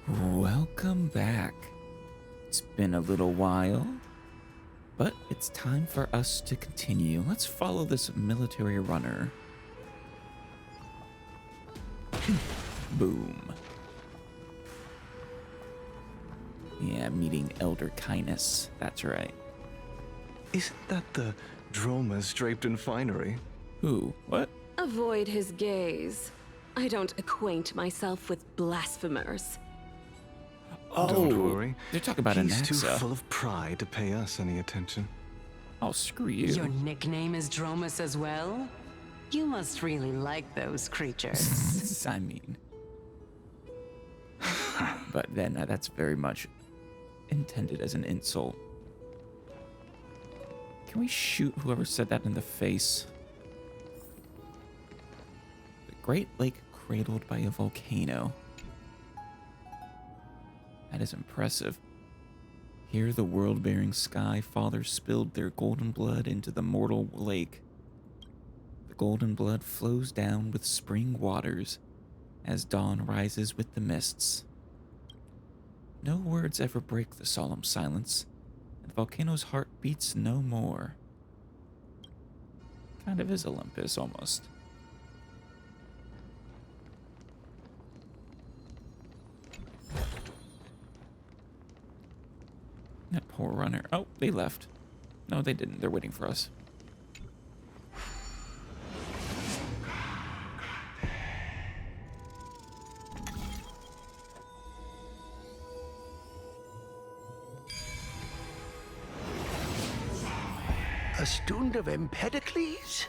Welcome back. It's been a little while, but it's time for us to continue. Let's follow this military runner. Boom. Yeah, meeting Elder Caenis. That's right. Isn't that the dromas draped in finery? Who? What? Avoid his gaze. I don't acquaint myself with blasphemers. Oh, Don't worry. They're talking about He's too Anaxa. full of pride to pay us any attention. Oh, screw you. Your nickname is Dromus as well? You must really like those creatures. I mean. But then that's very much intended as an insult. Can we shoot whoever said that in the face? The Great Lake cradled by a volcano. That is impressive. Here the world-bearing sky fathers spilled their golden blood into the mortal lake. The golden blood flows down with spring waters as dawn rises with the mists. No words ever break the solemn silence, and the volcano's heart beats no more. Kind of is Olympus, almost. That poor runner. Oh, they left. No, they didn't. They're waiting for us. A student of Empedocles?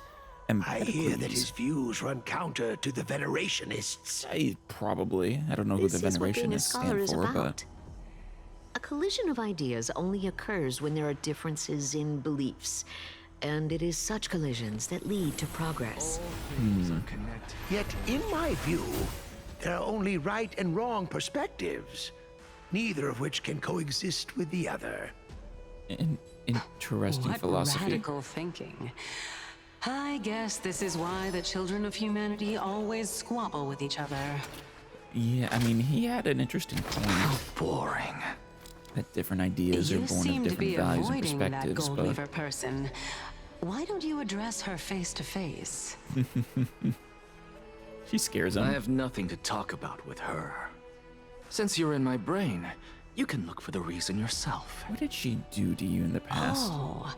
I hear that his views run counter to the Venerationists. Probably. I don't know who the This is what being a Venerationists scholar stand is for, about. but... A collision of ideas only occurs when there are differences in beliefs. And it is such collisions that lead to progress. Yet, in my view, there are only right and wrong perspectives, neither of which can coexist with the other. Interesting What philosophy. radical thinking. I guess this is why the children of humanity always squabble with each other. Yeah, I mean, he had an interesting point. Boring. That different ideas are You born of seem to different be values and avoiding that perspectives, gold but... lever person. Why don't you address her face to face? She scares him. I have nothing to talk about with her. Since you're in my brain, you can look for the reason yourself. What did she do to you in the past? Oh,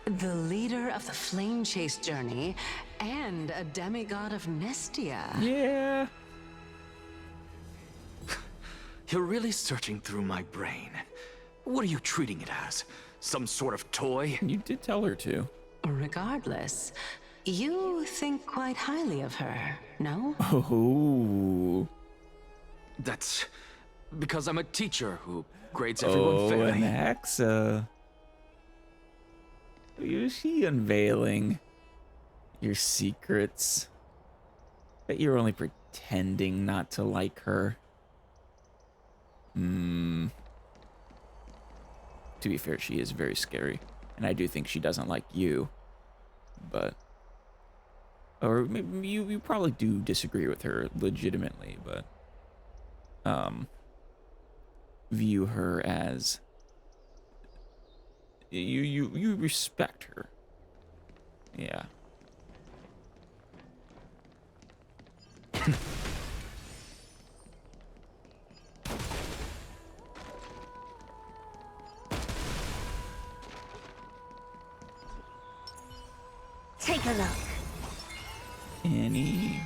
the leader of the flame chase journey and a demigod of Nestia. Yeah. You're really searching through my brain. What are you treating it as? Some sort of toy? You did tell her to. Regardless, you think quite highly of her, no? Oh. That's because I'm a teacher who grades everyone fairly. Anaxa. Is she unveiling your secrets? That you're only pretending not to like her. To be fair, she is very scary. And I do think she doesn't like you. But... Or maybe you probably do disagree with her legitimately, but... View her as... You respect her. Yeah. Take a look. Annie.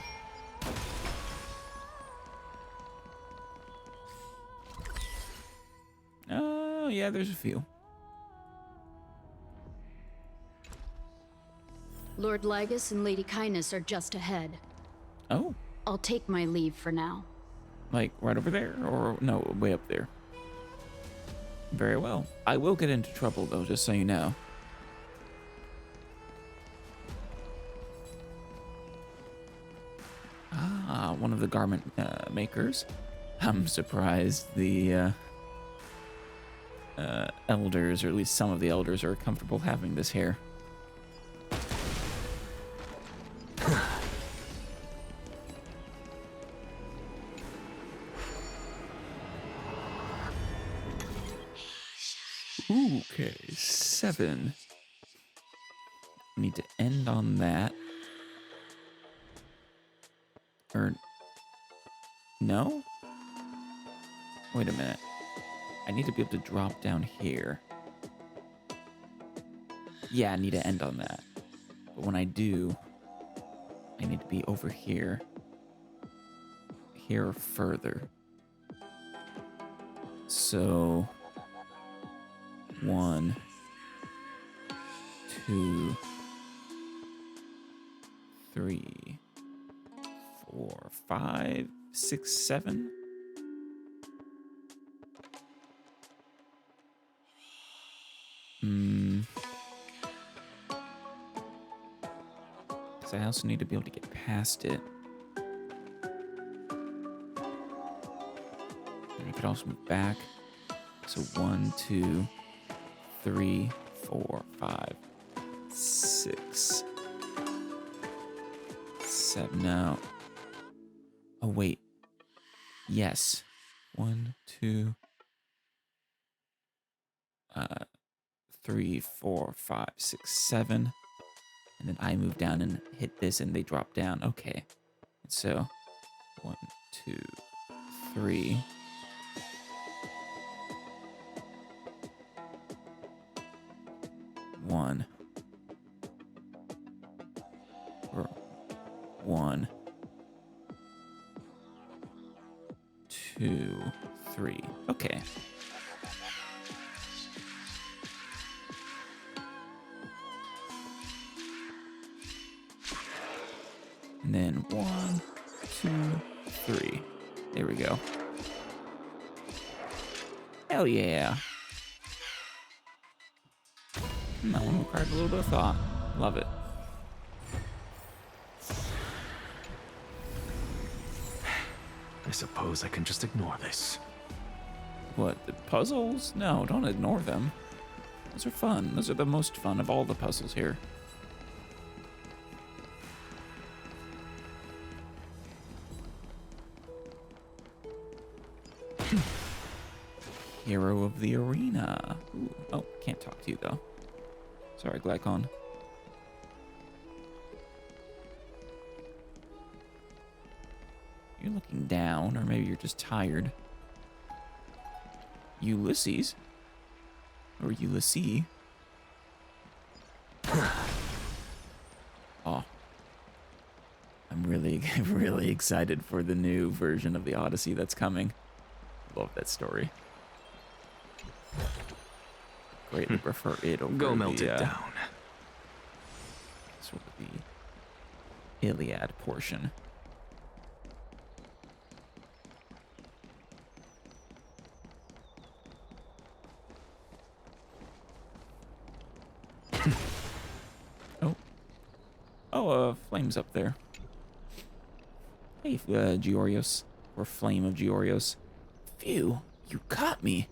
Oh, yeah, there's a few. Lord Lygus and Lady Caenis are just ahead. Oh, I'll take my leave for now. like right over there? Or no, way up there. Very well. I will get into trouble, though, just so you know. Ah, one of the garment makers. I'm surprised the elders, or at least some of the elders, are comfortable having this hair. Okay, 7. Need to end on that. Or no? Wait a minute. I need to be able to drop down here. Yeah, I need to end on that. But when I do, I need to be over here. Here or further. So 1, 2, 3, 4, 5, 6, 7. Because I also need to be able to get past it. And I could also move back. So 1, 2, 3, 4, 5, 6, 7. No. Oh, wait. Yes. 1, 2, 3, 4, 5, 6, 7. And then I move down and hit this and they drop down. Okay. So 1, 2, 3. One. Or 1, 2, 3. Okay. And then 1, 2, 3. There we go. Hell yeah. That one required a little bit of thought. Love it. I suppose I can just ignore this. What, the puzzles? No, don't ignore them. Those are fun. Those are the most fun of all the puzzles here. Hero of the arena. Ooh. Oh, can't talk to you though. Sorry, Glycon. You're looking down, or maybe you're just tired. Ulysses? Or Ulysses? Oh. I'm really excited for the new version of the Odyssey that's coming. Love that story. Greatly prefer it over Go melt the, it down. Sort of the Iliad portion. Flame's up there. Hey, Georios. Or Flame of Georios. Phew, you caught me.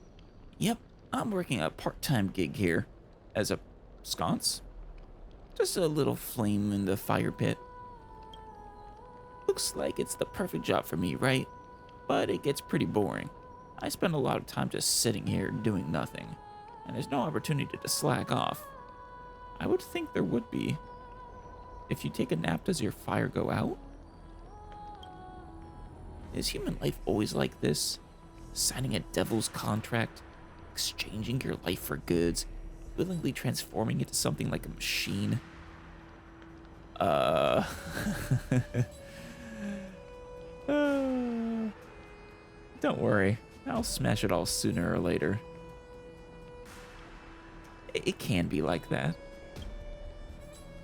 Yep, I'm working a part-time gig here. As a sconce? Just a little flame in the fire pit. Looks like it's the perfect job for me, right? But it gets pretty boring. I spend a lot of time just sitting here doing nothing. And there's no opportunity to slack off. I would think there would be. If you take a nap, does your fire go out? Is human life always like this? Signing a devil's contract? Exchanging your life for goods? Willingly transforming it to something like a machine? Don't worry. I'll smash it all sooner or later. It can be like that.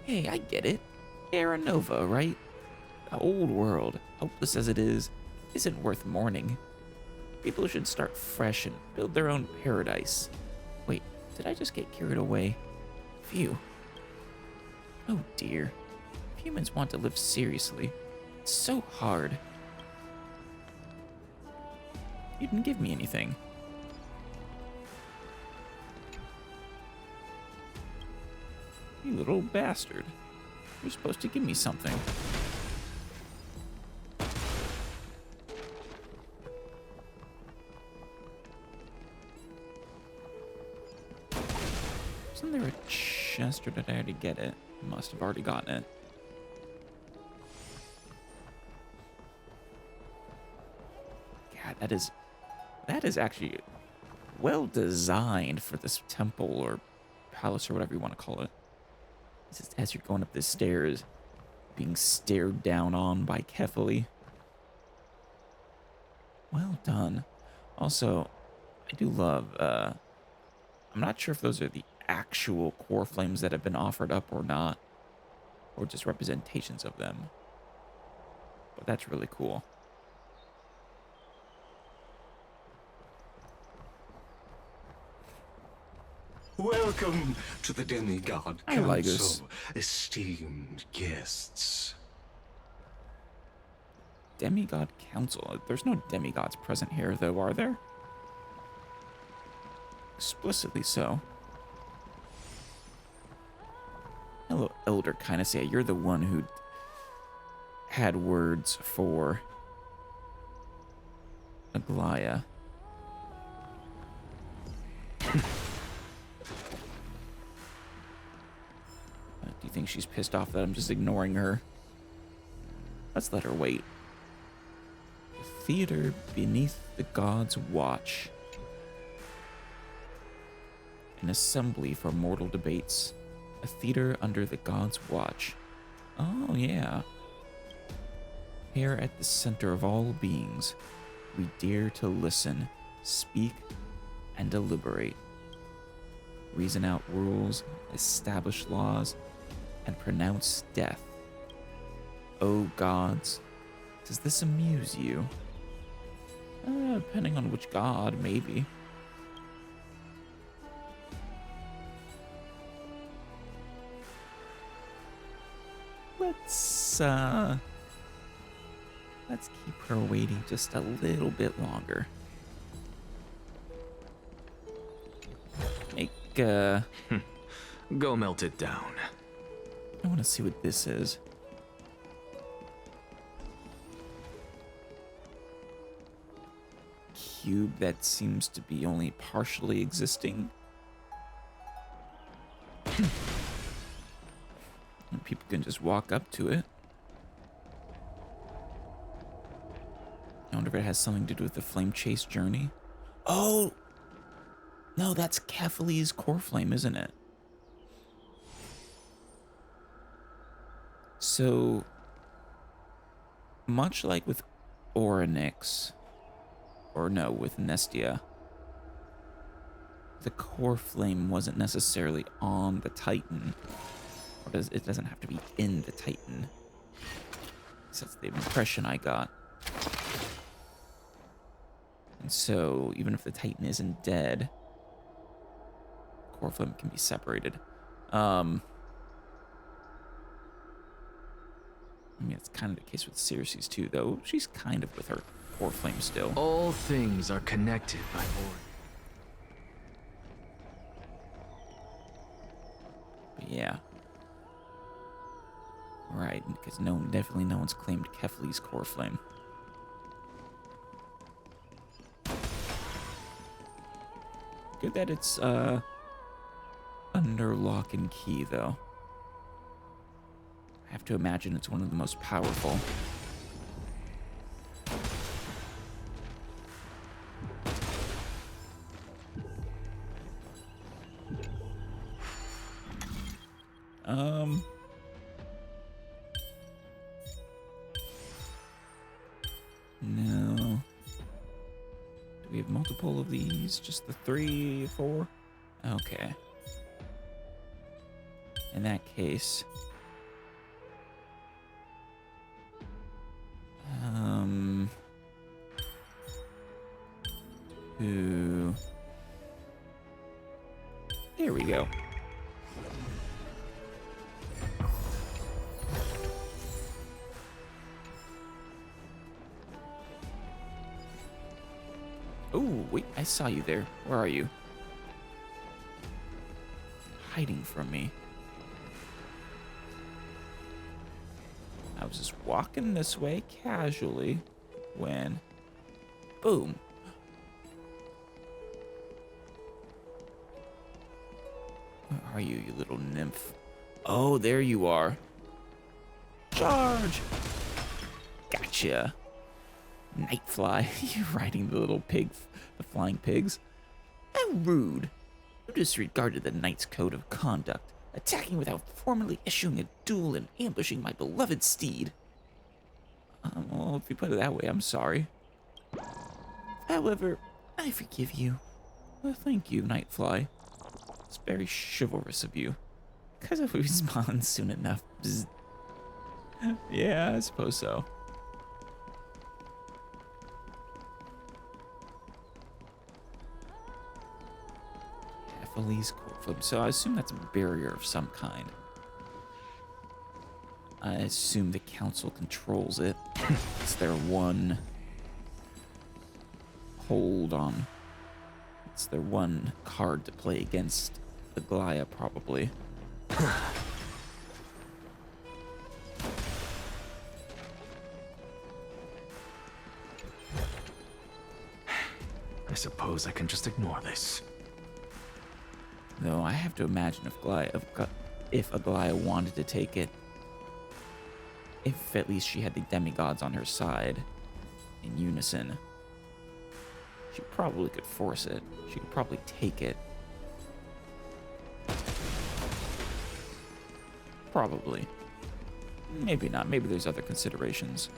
Hey, I get it. Terra Nova, right? The old world, hopeless as it is, isn't worth mourning. People should start fresh and build their own paradise. Wait, did I just get carried away? Phew. Oh dear. If humans want to live seriously, it's so hard. You didn't give me anything. You little bastard. You're supposed to give me something. Isn't there a chest, or did I already get it? Must have already gotten it. God, that is actually well designed for this temple or palace or whatever you want to call it. It's just as you're going up the stairs, being stared down on by Kephale. Well done. Also, I do love, I'm not sure if those are the actual core flames that have been offered up or not, or just representations of them. But that's really cool. Welcome to the Demigod I like this. Council, esteemed guests. Demigod Council. There's no demigods present here, though, are there? Explicitly so. Hello, Elder Caenis. You're the one who had words for Aglaea. Do you think she's pissed off that I'm just ignoring her? Let's let her wait. The theater beneath the gods' watch. An assembly for mortal debates. A theater under the gods' watch. Oh, yeah. Here at the center of all beings, we dare to listen, speak, and deliberate. Reason out rules, establish laws, and pronounce death. Oh gods, does this amuse you? Depending on which god, maybe. Let's keep her waiting just a little bit longer. Go melt it down. I want to see what this is. Cube that seems to be only partially existing. And people can just walk up to it. I wonder if it has something to do with the flame chase journey. Oh! No, that's Kephale's core flame, isn't it? So, much like with Orynyx, or no, with Nestia, the core flame wasn't necessarily on the Titan. Or it doesn't have to be in the Titan. That's the impression I got. And so, even if the Titan isn't dead, core flame can be separated. I mean, it's kind of the case with Circes too, though. She's kind of with her core flame still. All things are connected by more. But yeah. Right, because definitely no one's claimed Kephale's core flame. Good that it's under lock and key, though. I have to imagine it's one of the most powerful. No. Do we have multiple of these? Just the 3, 4? Okay. In that case... There we go. Oh, wait, I saw you there. Where are you? Hiding from me. I was just walking this way casually when... Boom. Where are you, you little nymph? Oh, there you are. Charge! Gotcha. Nightfly, you're riding the little pig, the flying pigs. How rude. You disregarded the Knight's code of conduct, attacking without formally issuing a duel and ambushing my beloved steed. Well, if you put it that way, I'm sorry. However, I forgive you. Well, thank you, Nightfly. It's very chivalrous of you. Because if we respond soon enough. Bzz. Yeah, I suppose so. Kephale's court flip. So I assume that's a barrier of some kind. I assume the council controls it. It's their one hold on. It's their one card to play against Aglaea, probably. I suppose I can just ignore this. Though I have to imagine if Aglaea wanted to take it, if at least she had the demigods on her side in unison, she probably could force it. She could probably take it. Probably. Maybe not. Maybe there's other considerations.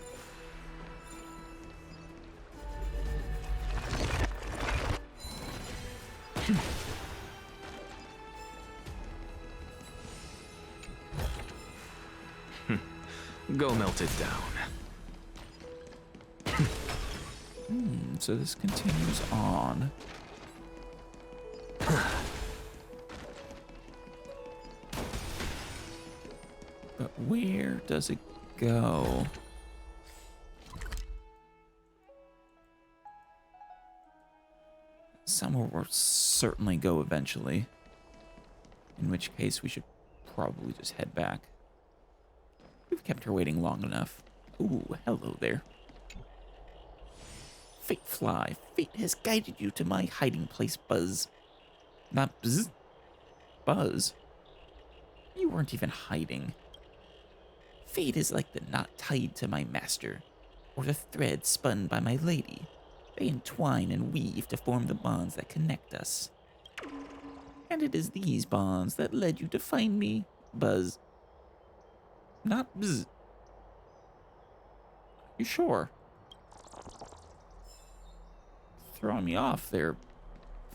Go melt it down. So this continues on. But where does it go? Somewhere will certainly go eventually. In which case we should probably just head back. We've kept her waiting long enough. Ooh, hello there. Fate fly. Fate has guided you to my hiding place, Buzz. Not Buzz. Buzz. You weren't even hiding. Fate is like the knot tied to my master, or the thread spun by my lady. They entwine and weave to form the bonds that connect us. And it is these bonds that led you to find me, Buzz. Not Bzz. You sure? Throwing me off there,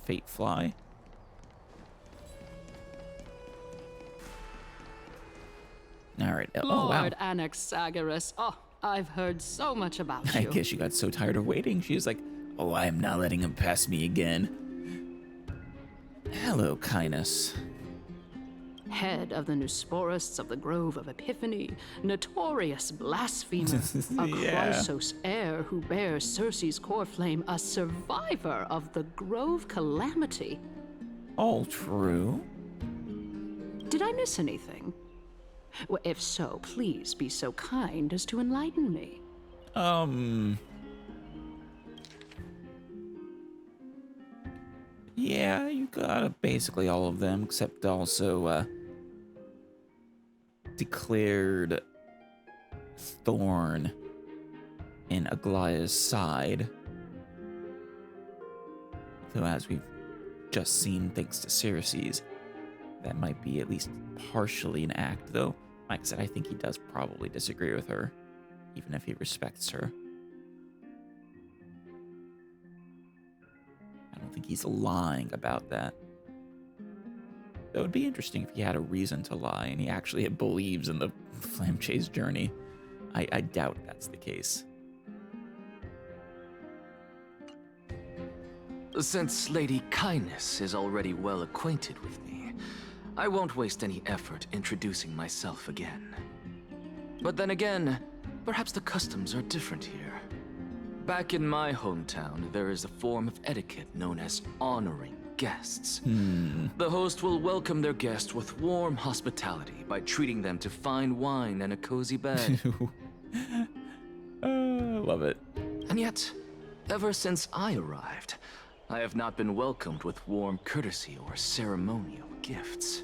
Fate Fly. Alright, oh wow. Lord Anaxagoras. Oh, I've heard so much about I you. guess she got so tired of waiting, she was like, oh, I am not letting him pass me again. Hello, Caenis. Head of the Nusporists of the Grove of Epiphany, notorious blasphemer, a Yeah. Chrysos heir who bears Circe's core flame, a survivor of the Grove calamity. All true. Did I miss anything? Well, if so, please be so kind as to enlighten me. Yeah, you got basically all of them, except also, declared thorn in Aglaea's side. Though as we've just seen, thanks to Circe's, that might be at least partially an act, though. Like I said, I think he does probably disagree with her, even if he respects her. I don't think he's lying about that. That would be interesting if he had a reason to lie and he actually believes in the Flame Chase journey. I doubt that's the case. Since Lady Caenis is already well acquainted with me, I won't waste any effort introducing myself again. But then again, perhaps the customs are different here. Back in my hometown, there is a form of etiquette known as honoring guests. The host will welcome their guest with warm hospitality by treating them to fine wine and a cozy bed. Love it. And yet, ever since I arrived, I have not been welcomed with warm courtesy or ceremonial gifts.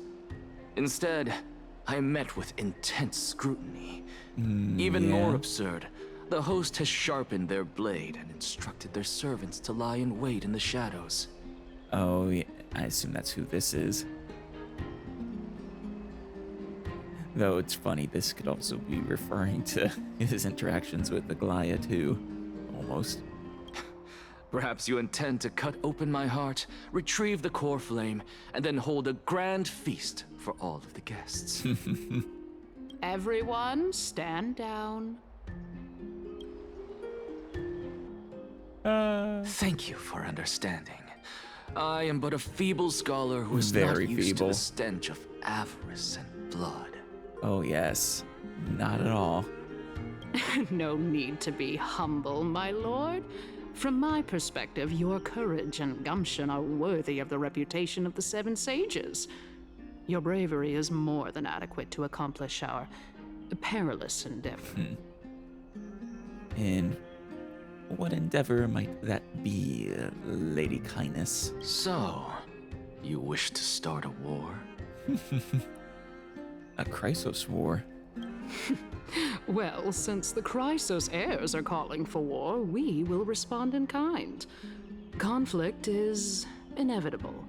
Instead, I met with intense scrutiny. Even more absurd, the host has sharpened their blade and instructed their servants to lie in wait in the shadows. Oh, yeah. I assume that's who this is. Though it's funny, this could also be referring to his interactions with Aglaea too, almost. Perhaps you intend to cut open my heart, retrieve the core flame, and then hold a grand feast for all of the guests. Everyone, stand down. Thank you for understanding. I am but a feeble scholar who is Very not used to feeble. the stench of avarice and blood. Oh yes, not at all. No need to be humble, my lord. From my perspective, your courage and gumption are worthy of the reputation of the Seven Sages. Your bravery is more than adequate to accomplish our perilous endeavor. And what endeavor might that be, Lady Caenis? So, you wish to start a war? A Chrysos war. Well, since the Chrysos heirs are calling for war, we will respond in kind. Conflict is inevitable.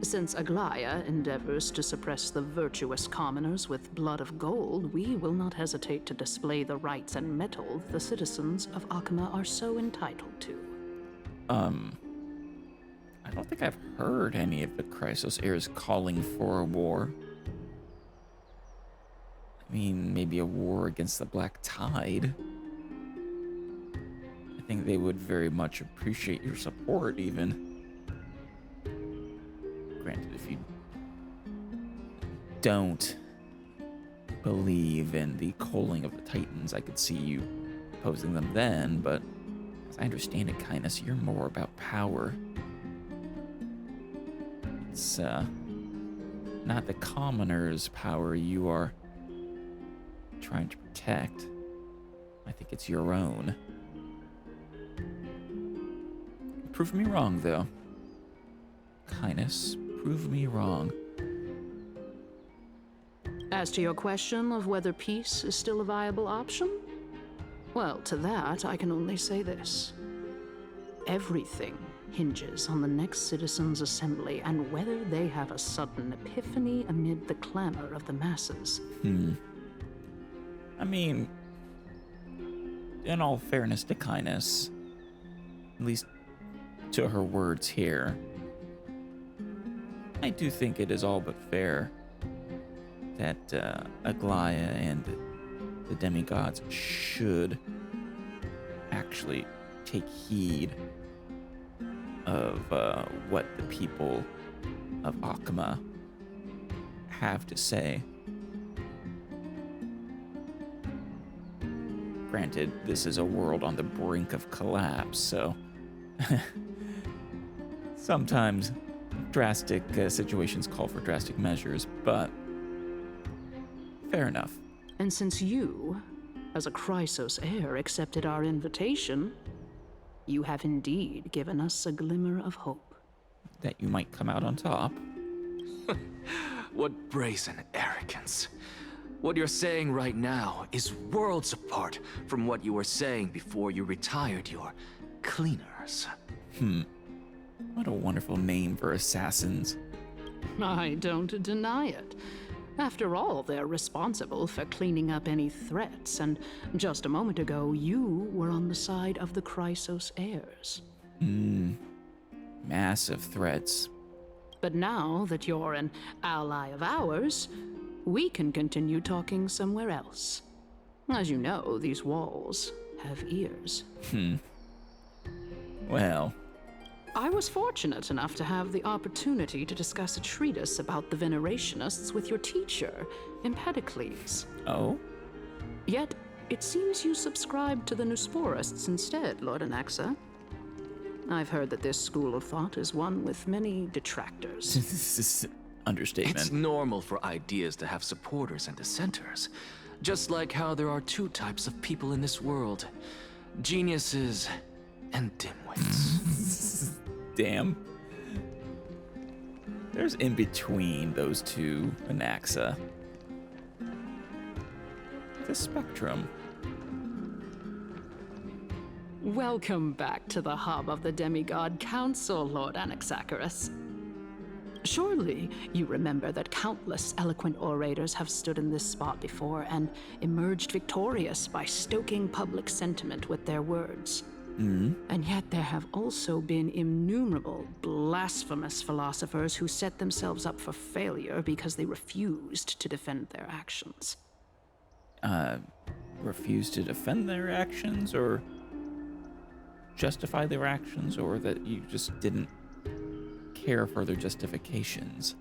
Since Aglaea endeavors to suppress the virtuous commoners with blood of gold, we will not hesitate to display the rights and mettle the citizens of Akama are so entitled to. I don't think I've heard any of the Chrysos heirs calling for a war. I mean, maybe a war against the Black Tide. I think they would very much appreciate your support, even. Granted, if you don't believe in the culling of the Titans, I could see you opposing them then, but as I understand it, Caenis, you're more about power. It's, not the commoners' power you are trying to protect. I think it's your own. Prove me wrong, though. Caenis, prove me wrong. As to your question of whether peace is still a viable option, well, to that I can only say this. Everything hinges on the next citizens' assembly and whether they have a sudden epiphany amid the clamor of the masses. I mean, in all fairness to Caenis, at least to her words here, I do think it is all but fair that Aglaea and the demigods should actually take heed of what the people of Akama have to say. Granted, this is a world on the brink of collapse, so sometimes drastic situations call for drastic measures, but fair enough. And since you, as a Chrysos heir, accepted our invitation, you have indeed given us a glimmer of hope. That you might come out on top. What brazen arrogance. What you're saying right now is worlds apart from what you were saying before you retired your cleaners. What a wonderful name for assassins. I don't deny it. After all, they're responsible for cleaning up any threats, and just a moment ago, you were on the side of the Chrysos heirs. Massive threats. But now that you're an ally of ours, we can continue talking somewhere else. As you know, these walls have ears. Well, I was fortunate enough to have the opportunity to discuss a treatise about the Venerationists with your teacher, Empedocles. oh? Yet, it seems you subscribe to the Nusporists instead, Lord Anaxa. I've heard that this school of thought is one with many detractors. This is understatement. It's normal for ideas to have supporters and dissenters. Just like how there are two types of people in this world. Geniuses and dimwits. Damn. There's in between those two Anaxa. The Spectrum. Welcome back to the hub of the Demigod Council, Lord Anaxagoras. Surely you remember that countless eloquent orators have stood in this spot before and emerged victorious by stoking public sentiment with their words. And yet there have also been innumerable blasphemous philosophers who set themselves up for failure because they refused to defend their actions. Refused to defend their actions, or justify their actions, or that you just didn't care for their justifications?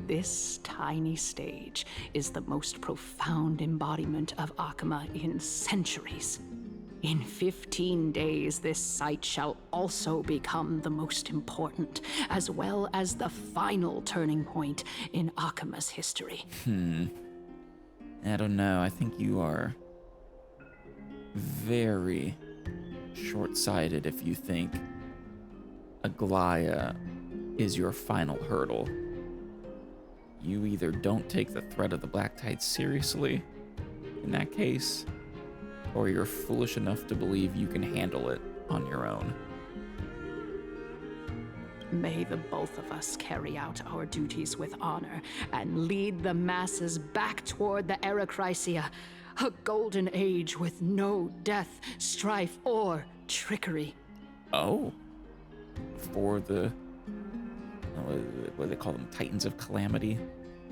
This tiny stage is the most profound embodiment of Akama in centuries. In 15 days, this site shall also become the most important, as well as the final turning point in Akama's history. I don't know. I think you are very short-sighted if you think Aglaea is your final hurdle. You either don't take the threat of the Black Tide seriously, in that case, or you're foolish enough to believe you can handle it on your own. May the both of us carry out our duties with honor and lead the masses back toward the Erechrysia, a golden age with no death, strife, or trickery. Oh. For the... what do they call them? Titans of Calamity,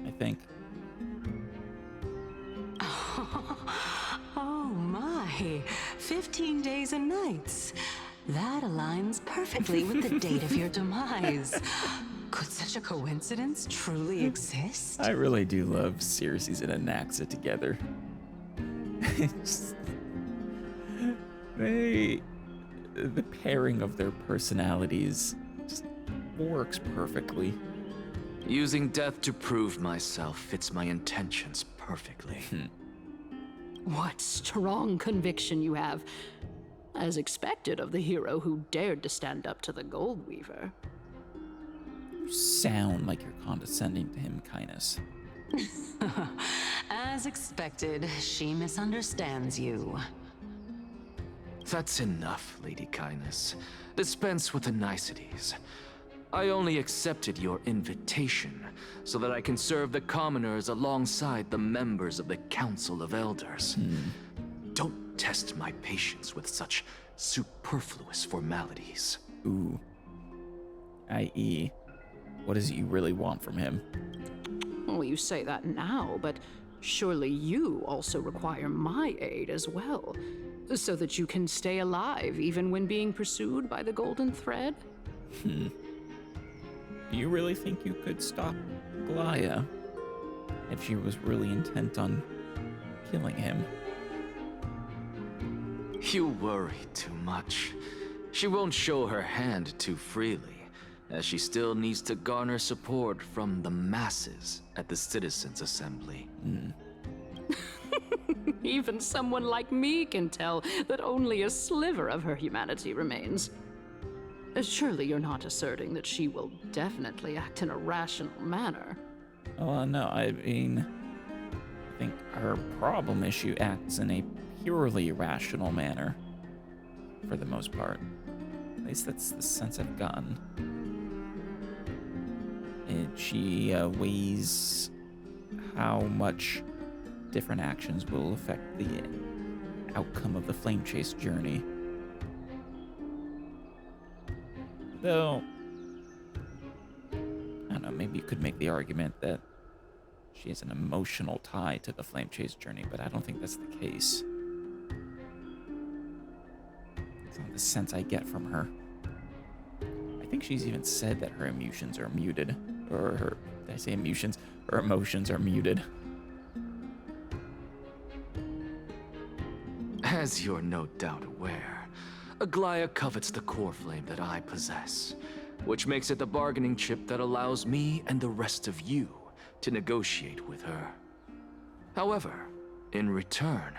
I think. Oh my, 15 days and nights. That aligns perfectly with the date of your demise. Could such a coincidence truly exist? I really do love Circe and Anaxa together. The pairing of their personalities just works perfectly. Using death to prove myself fits my intentions perfectly. What strong conviction you have, as expected of the hero who dared to stand up to the Gold Weaver. You sound like you're condescending to him, Caenis. As expected, she misunderstands you. That's enough, Lady Caenis. Dispense with the niceties. I only accepted your invitation so that I can serve the commoners alongside the members of the Council of Elders. Don't test my patience with such superfluous formalities. Ooh. I.e., what is it you really want from him? Well, you say that now, but surely you also require my aid as well, so that you can stay alive even when being pursued by the Golden Thread? Do you really think you could stop Aglaea if she was really intent on killing him? You worry too much. She won't show her hand too freely, as she still needs to garner support from the masses at the Citizens' Assembly. Even someone like me can tell that only a sliver of her humanity remains. Surely you're not asserting that she will definitely act in a rational manner. Oh, no, I mean, I think her problem is she acts in a purely rational manner, for the most part. At least that's the sense I've gotten. She weighs how much different actions will affect the outcome of the Flame Chase journey. Though, I don't know, maybe you could make the argument that she has an emotional tie to the Flame Chase journey, but I don't think that's the case. It's not the sense I get from her. I think she's even said that her emotions are muted. Or her, did I say emotions? Her emotions are muted. As you're no doubt aware, Aglaea covets the core flame that I possess, which makes it the bargaining chip that allows me and the rest of you to negotiate with her. However, in return,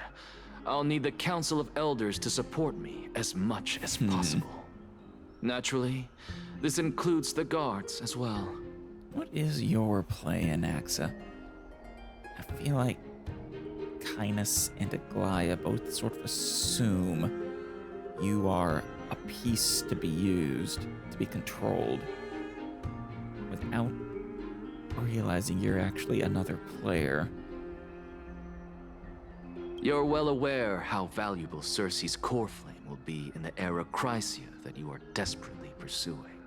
I'll need the Council of Elders to support me as much as possible. Naturally, this includes the guards as well. What is your play, Anaxa? I feel like Caenis and Aglaea both sort of assume you are a piece to be used, to be controlled, without realizing you're actually another player. You're well aware how valuable Circe's core flame will be in the era Chrysia that you are desperately pursuing.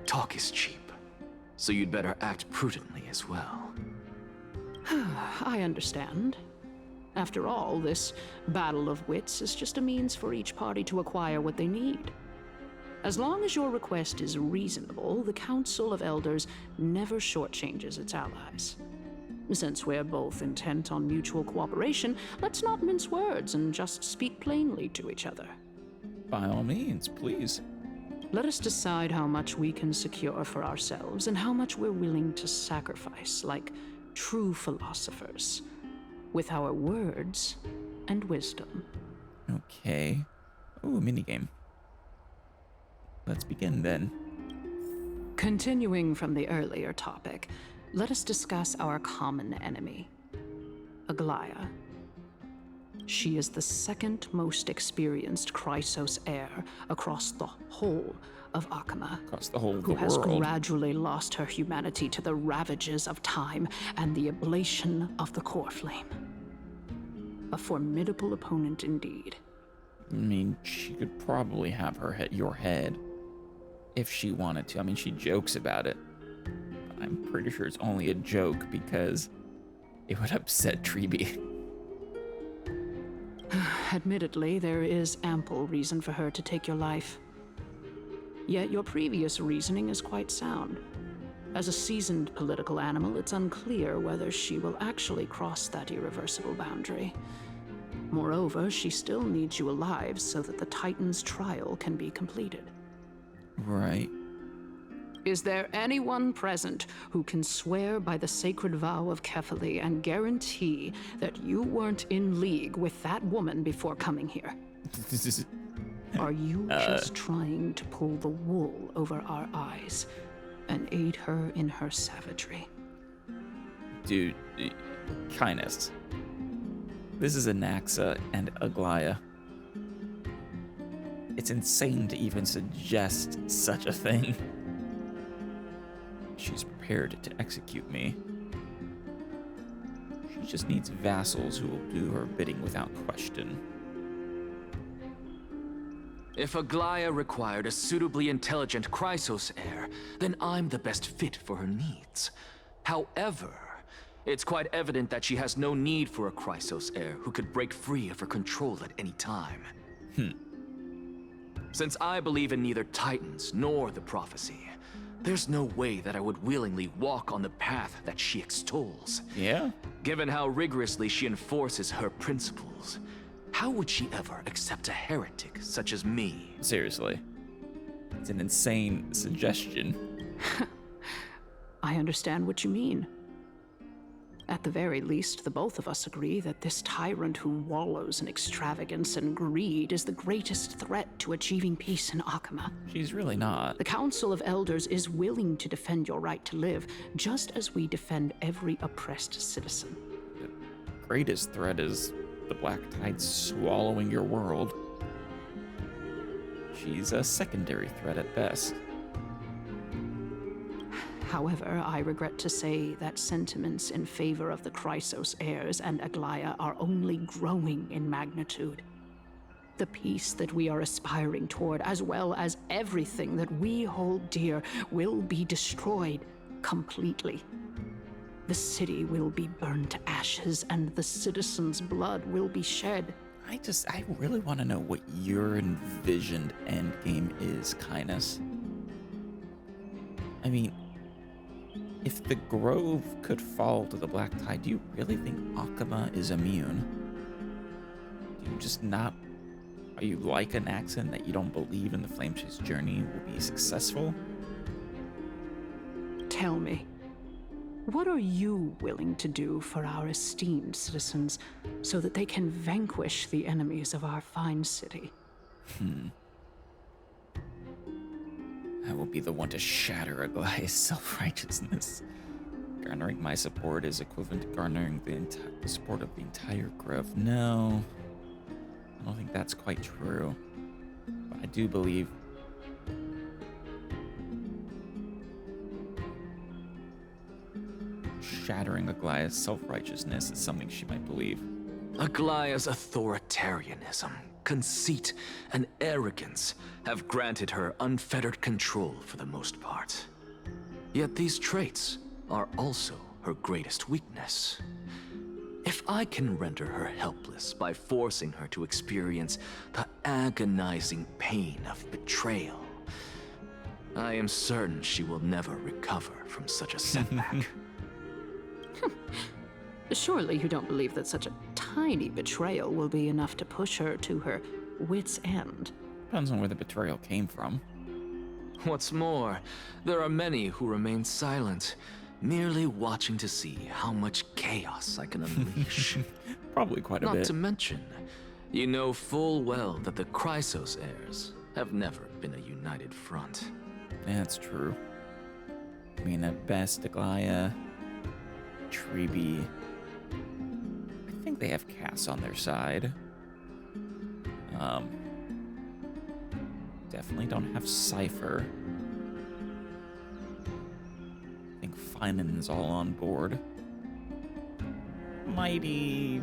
Talk is cheap, so you'd better act prudently as well. I understand. After all, this battle of wits is just a means for each party to acquire what they need. As long as your request is reasonable, the Council of Elders never shortchanges its allies. Since we're both intent on mutual cooperation, let's not mince words and just speak plainly to each other. By all means, please. Let us decide how much we can secure for ourselves and how much we're willing to sacrifice, like true philosophers, with our words and wisdom. Okay. Ooh, minigame. Let's begin then. Continuing from the earlier topic, let us discuss our common enemy, Aglaea. She is the second most experienced Chrysos heir across the whole of Akama, Across the whole of who the has world. gradually lost her humanity to the ravages of time and the ablation of the core flame. A formidable opponent indeed. I mean, she could probably have her your head if she wanted to. I mean, she jokes about it. But I'm pretty sure it's only a joke because it would upset Treeby. Admittedly, there is ample reason for her to take your life. Yet your previous reasoning is quite sound. As a seasoned political animal, it's unclear whether she will actually cross that irreversible boundary. Moreover, she still needs you alive so that the Titan's trial can be completed. Right. Is there anyone present who can swear by the sacred vow of Kephale and guarantee that you weren't in league with that woman before coming here? Are you just trying to pull the wool over our eyes and aid her in her savagery? Dude, Caenis. This is Anaxa and Aglaea. It's insane to even suggest such a thing. She's prepared to execute me. She just needs vassals who will do her bidding without question. If Aglaea required a suitably intelligent Chrysos heir, then I'm the best fit for her needs. However, it's quite evident that she has no need for a Chrysos heir who could break free of her control at any time. Since I believe in neither Titans nor the prophecy, there's no way that I would willingly walk on the path that she extols. Yeah? Given how rigorously she enforces her principles, how would she ever accept a heretic such as me? Seriously. It's an insane suggestion. I understand what you mean. At the very least, the both of us agree that this tyrant who wallows in extravagance and greed is the greatest threat to achieving peace in Akama. She's really not. The Council of Elders is willing to defend your right to live, just as we defend every oppressed citizen. The greatest threat is the Black Tide swallowing your world. She's a secondary threat at best. However, I regret to say that sentiments in favor of the Chrysos heirs and Aglaea are only growing in magnitude. The peace that we are aspiring toward, as well as everything that we hold dear, will be destroyed completely. The city will be burned to ashes, and the citizens' blood will be shed. I really want to know what your envisioned endgame is, Caenis. I mean, if the Grove could fall to the Black Tide, do you really think Akama is immune? Do you just not... Are you like an accent that you don't believe in the Flamechase journey will be successful? Tell me, what are you willing to do for our esteemed citizens so that they can vanquish the enemies of our fine city? I will be the one to shatter Aglaea's self-righteousness. Garnering my support is equivalent to garnering the support of the entire grove. No, I don't think that's quite true. But I do believe shattering Aglaea's self-righteousness is something she might believe. Aglaea's authoritarianism, conceit, and arrogance have granted her unfettered control for the most part. Yet these traits are also her greatest weakness. If I can render her helpless by forcing her to experience the agonizing pain of betrayal, I am certain she will never recover from such a setback. Surely you don't believe that such a tiny betrayal will be enough to push her to her wit's end. Depends on where the betrayal came from. What's more, there are many who remain silent, merely watching to see how much chaos I can unleash. Probably quite a bit. Not to mention, you know full well that the Chrysos heirs have never been a united front. That's true. I mean, at best, Aglaea, Treeby, I think they have Cass on their side. Definitely don't have Cypher. I think Finan's all on board. Mighty,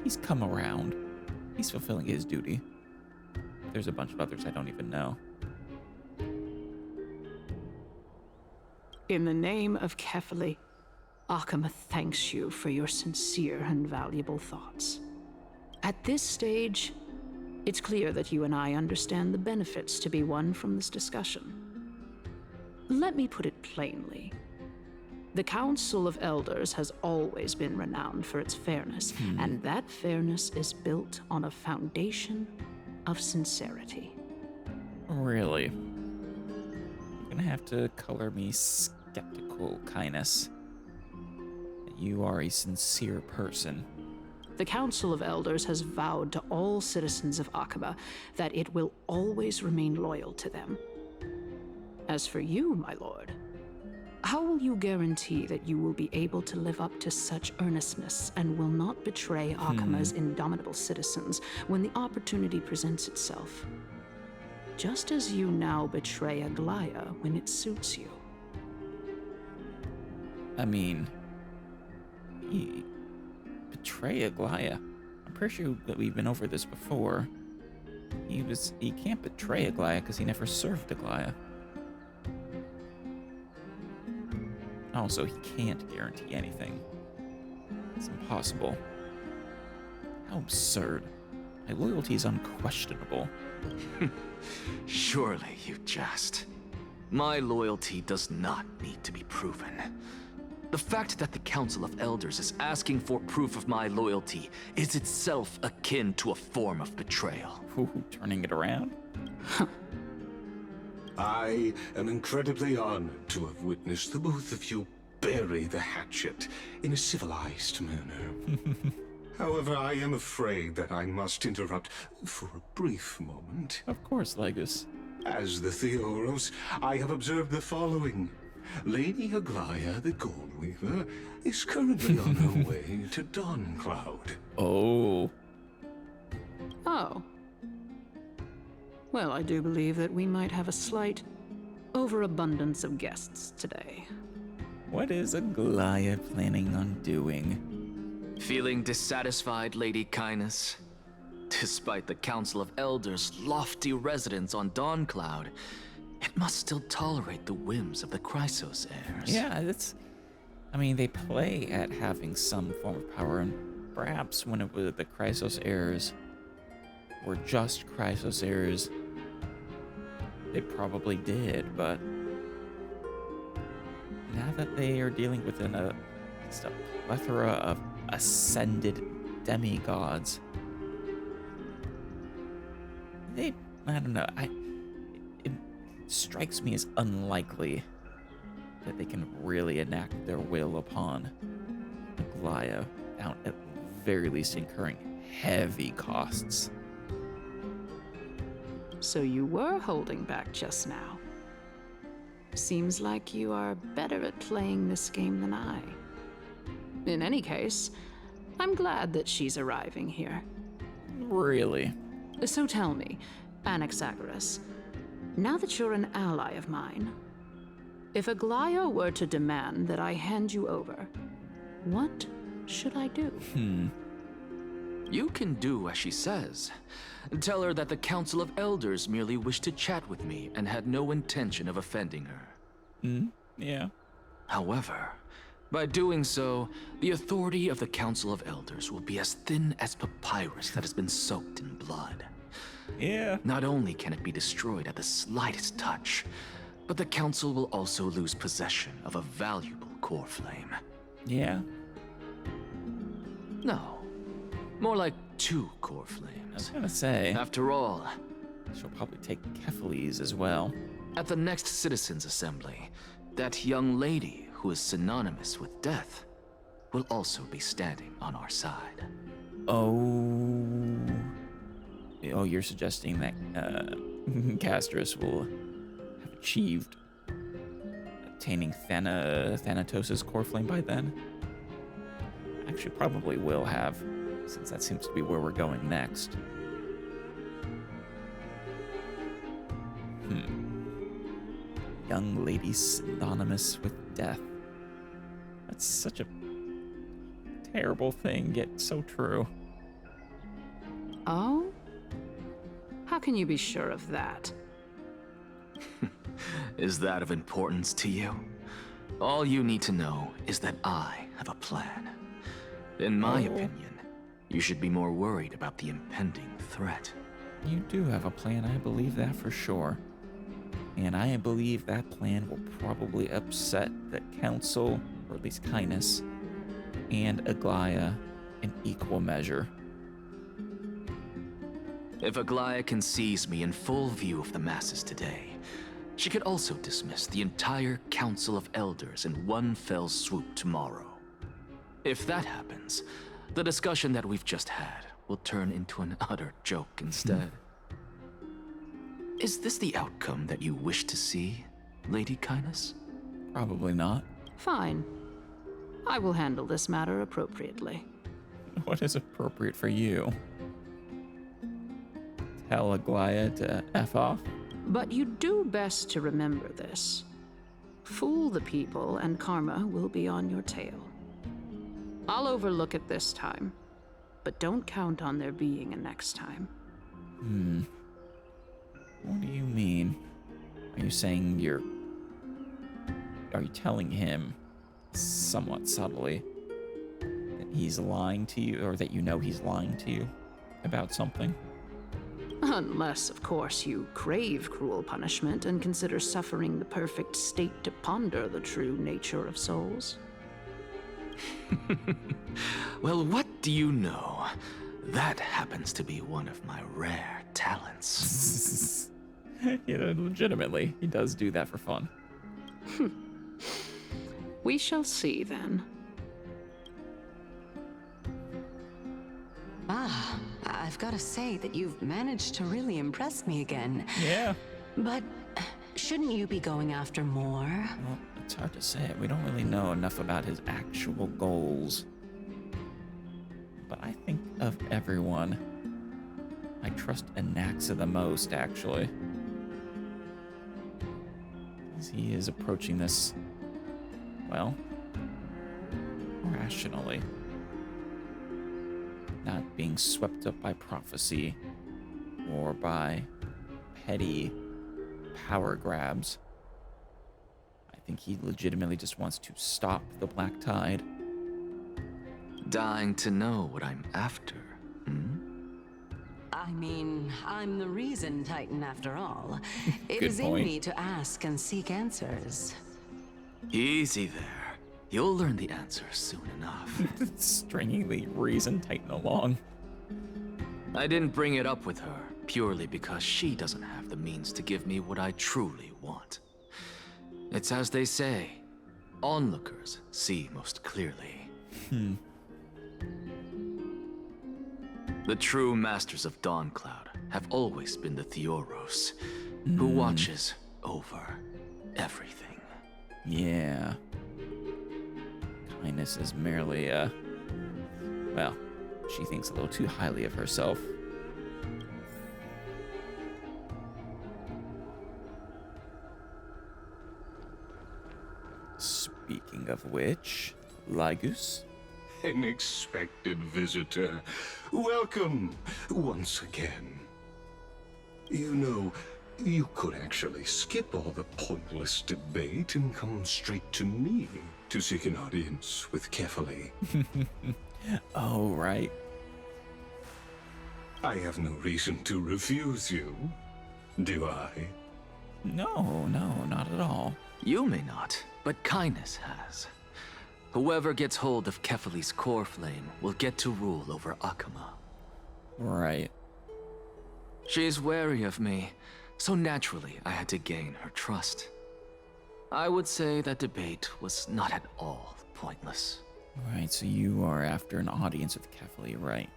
he's come around. He's fulfilling his duty. There's a bunch of others I don't even know. In the name of Kephale, Akama thanks you for your sincere and valuable thoughts. At this stage, it's clear that you and I understand the benefits to be won from this discussion. Let me put it plainly. The Council of Elders has always been renowned for its fairness, and that fairness is built on a foundation of sincerity. Really? You're gonna have to color me skeptical, Caenis. You are a sincere person. The Council of Elders has vowed to all citizens of Akaba that it will always remain loyal to them. As for you, my lord, how will you guarantee that you will be able to live up to such earnestness and will not betray Akama's indomitable citizens when the opportunity presents itself? Just as you now betray Aglaea when it suits you. I mean, betray Aglaea. I'm pretty sure that we've been over this before. He can't betray Aglaea because he never served Aglaea. Also, he can't guarantee anything. It's impossible. How absurd. My loyalty is unquestionable. Surely you jest. My loyalty does not need to be proven. The fact that the Council of Elders is asking for proof of my loyalty is itself akin to a form of betrayal. Ooh, turning it around? I am incredibly honored to have witnessed the both of you bury the hatchet in a civilized manner. However, I am afraid that I must interrupt for a brief moment. Of course, Legus. As the Theoros, I have observed the following. Lady Aglaea, the Goldweaver, is currently on her way to Dawncloud. Oh. Oh. Well, I do believe that we might have a slight overabundance of guests today. What is Aglaea planning on doing? Feeling dissatisfied, Lady Caenis? Despite the Council of Elders' lofty residence on Dawncloud, it must still tolerate the whims of the Chrysos heirs. Yeah, I mean, they play at having some form of power, and perhaps when it was the Chrysos heirs were just Chrysos heirs, they probably did, but now that they are dealing with a plethora of ascended demigods, I don't know, it strikes me as unlikely that they can really enact their will upon Aglaea without at very least incurring heavy costs. So you were holding back just now. Seems like you are better at playing this game than I. In any case, I'm glad that she's arriving here. Really? So tell me, Anaxagoras, now that you're an ally of mine, if Aglaea were to demand that I hand you over, what should I do? You can do as she says. Tell her that the Council of Elders merely wished to chat with me and had no intention of offending her. Yeah. However, by doing so, the authority of the Council of Elders will be as thin as papyrus that has been soaked in blood. Yeah. Not only can it be destroyed at the slightest touch, but the Council will also lose possession of a valuable core flame. Yeah. No, more like 2 core I was flames. gonna say, After all, she'll probably take Kephale's as well. at the next Citizens' Assembly, that young lady who is synonymous with death will also be standing on our side. Oh. Oh, you're suggesting that Castris will have achieved attaining Thanatos' core flame by then? Actually, probably will have, since that seems to be where we're going next. Young lady synonymous with death. That's such a terrible thing, yet so true. Oh? How can you be sure of that? Is that of importance to you? All you need to know is that I have a plan. In my opinion, you should be more worried about the impending threat. You do have a plan, I believe that for sure. And I believe that plan will probably upset the Council, or at least Caenis, and Aglaea in equal measure. If Aglaea can seize me in full view of the masses today, she could also dismiss the entire Council of Elders in one fell swoop tomorrow. If that happens, the discussion that we've just had will turn into an utter joke instead. Is this the outcome that you wish to see, Lady Caenis? Probably not. Fine. I will handle this matter appropriately. What is appropriate for you? Tell Aglaea to F off? But you do best to remember this. Fool the people and karma will be on your tail. I'll overlook it this time, but don't count on there being a next time. What do you mean? Are you saying Are you telling him, somewhat subtly, that he's lying to you, or that you know he's lying to you about something? Unless, of course, you crave cruel punishment and consider suffering the perfect state to ponder the true nature of souls. Well, what do you know? That happens to be one of my rare talents. Yeah, legitimately, he does do that for fun. We shall see then. Ah, I've got to say that you've managed to really impress me again. Yeah. But shouldn't you be going after more? Well, it's hard to say. We don't really know enough about his actual goals. But I think of everyone, I trust Anaxa the most, actually. As he is approaching this, well, rationally. Not being swept up by prophecy or by petty power grabs. I think he legitimately just wants to stop the Black Tide. Dying to know what I'm after, I mean, I'm the reason Titan after all. It Good is in point. me to ask and seek answers. Easy there. You'll learn the answers soon enough. Stringing the reason Titan along. I didn't bring it up with her purely because she doesn't have the means to give me what I truly want. It's as they say, onlookers see most clearly. The true masters of Dawncloud have always been the Theoros, who watches over everything. Yeah. Caenis is merely, well, she thinks a little too highly of herself. Speaking of which, Lygus? An expected visitor. Welcome once again. You know, you could actually skip all the pointless debate and come straight to me to seek an audience with Kephale. Oh, right. I have no reason to refuse you, do I? No, not at all. You may not, but Caenis has. Whoever gets hold of Kephale's core flame will get to rule over Akama. Right. She's wary of me, so naturally I had to gain her trust. I would say that debate was not at all pointless. Right, so you are after an audience with Kephale, right?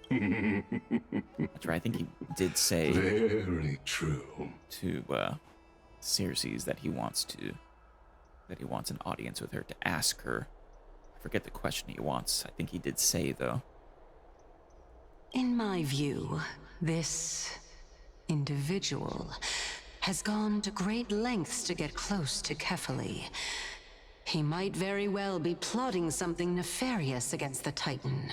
That's right, I think he did say... Very true. ...to, Circes that he wants an audience with her to ask her. I forget the question he wants. I think he did say, though. In my view, this individual has gone to great lengths to get close to Kephale. He might very well be plotting something nefarious against the Titan.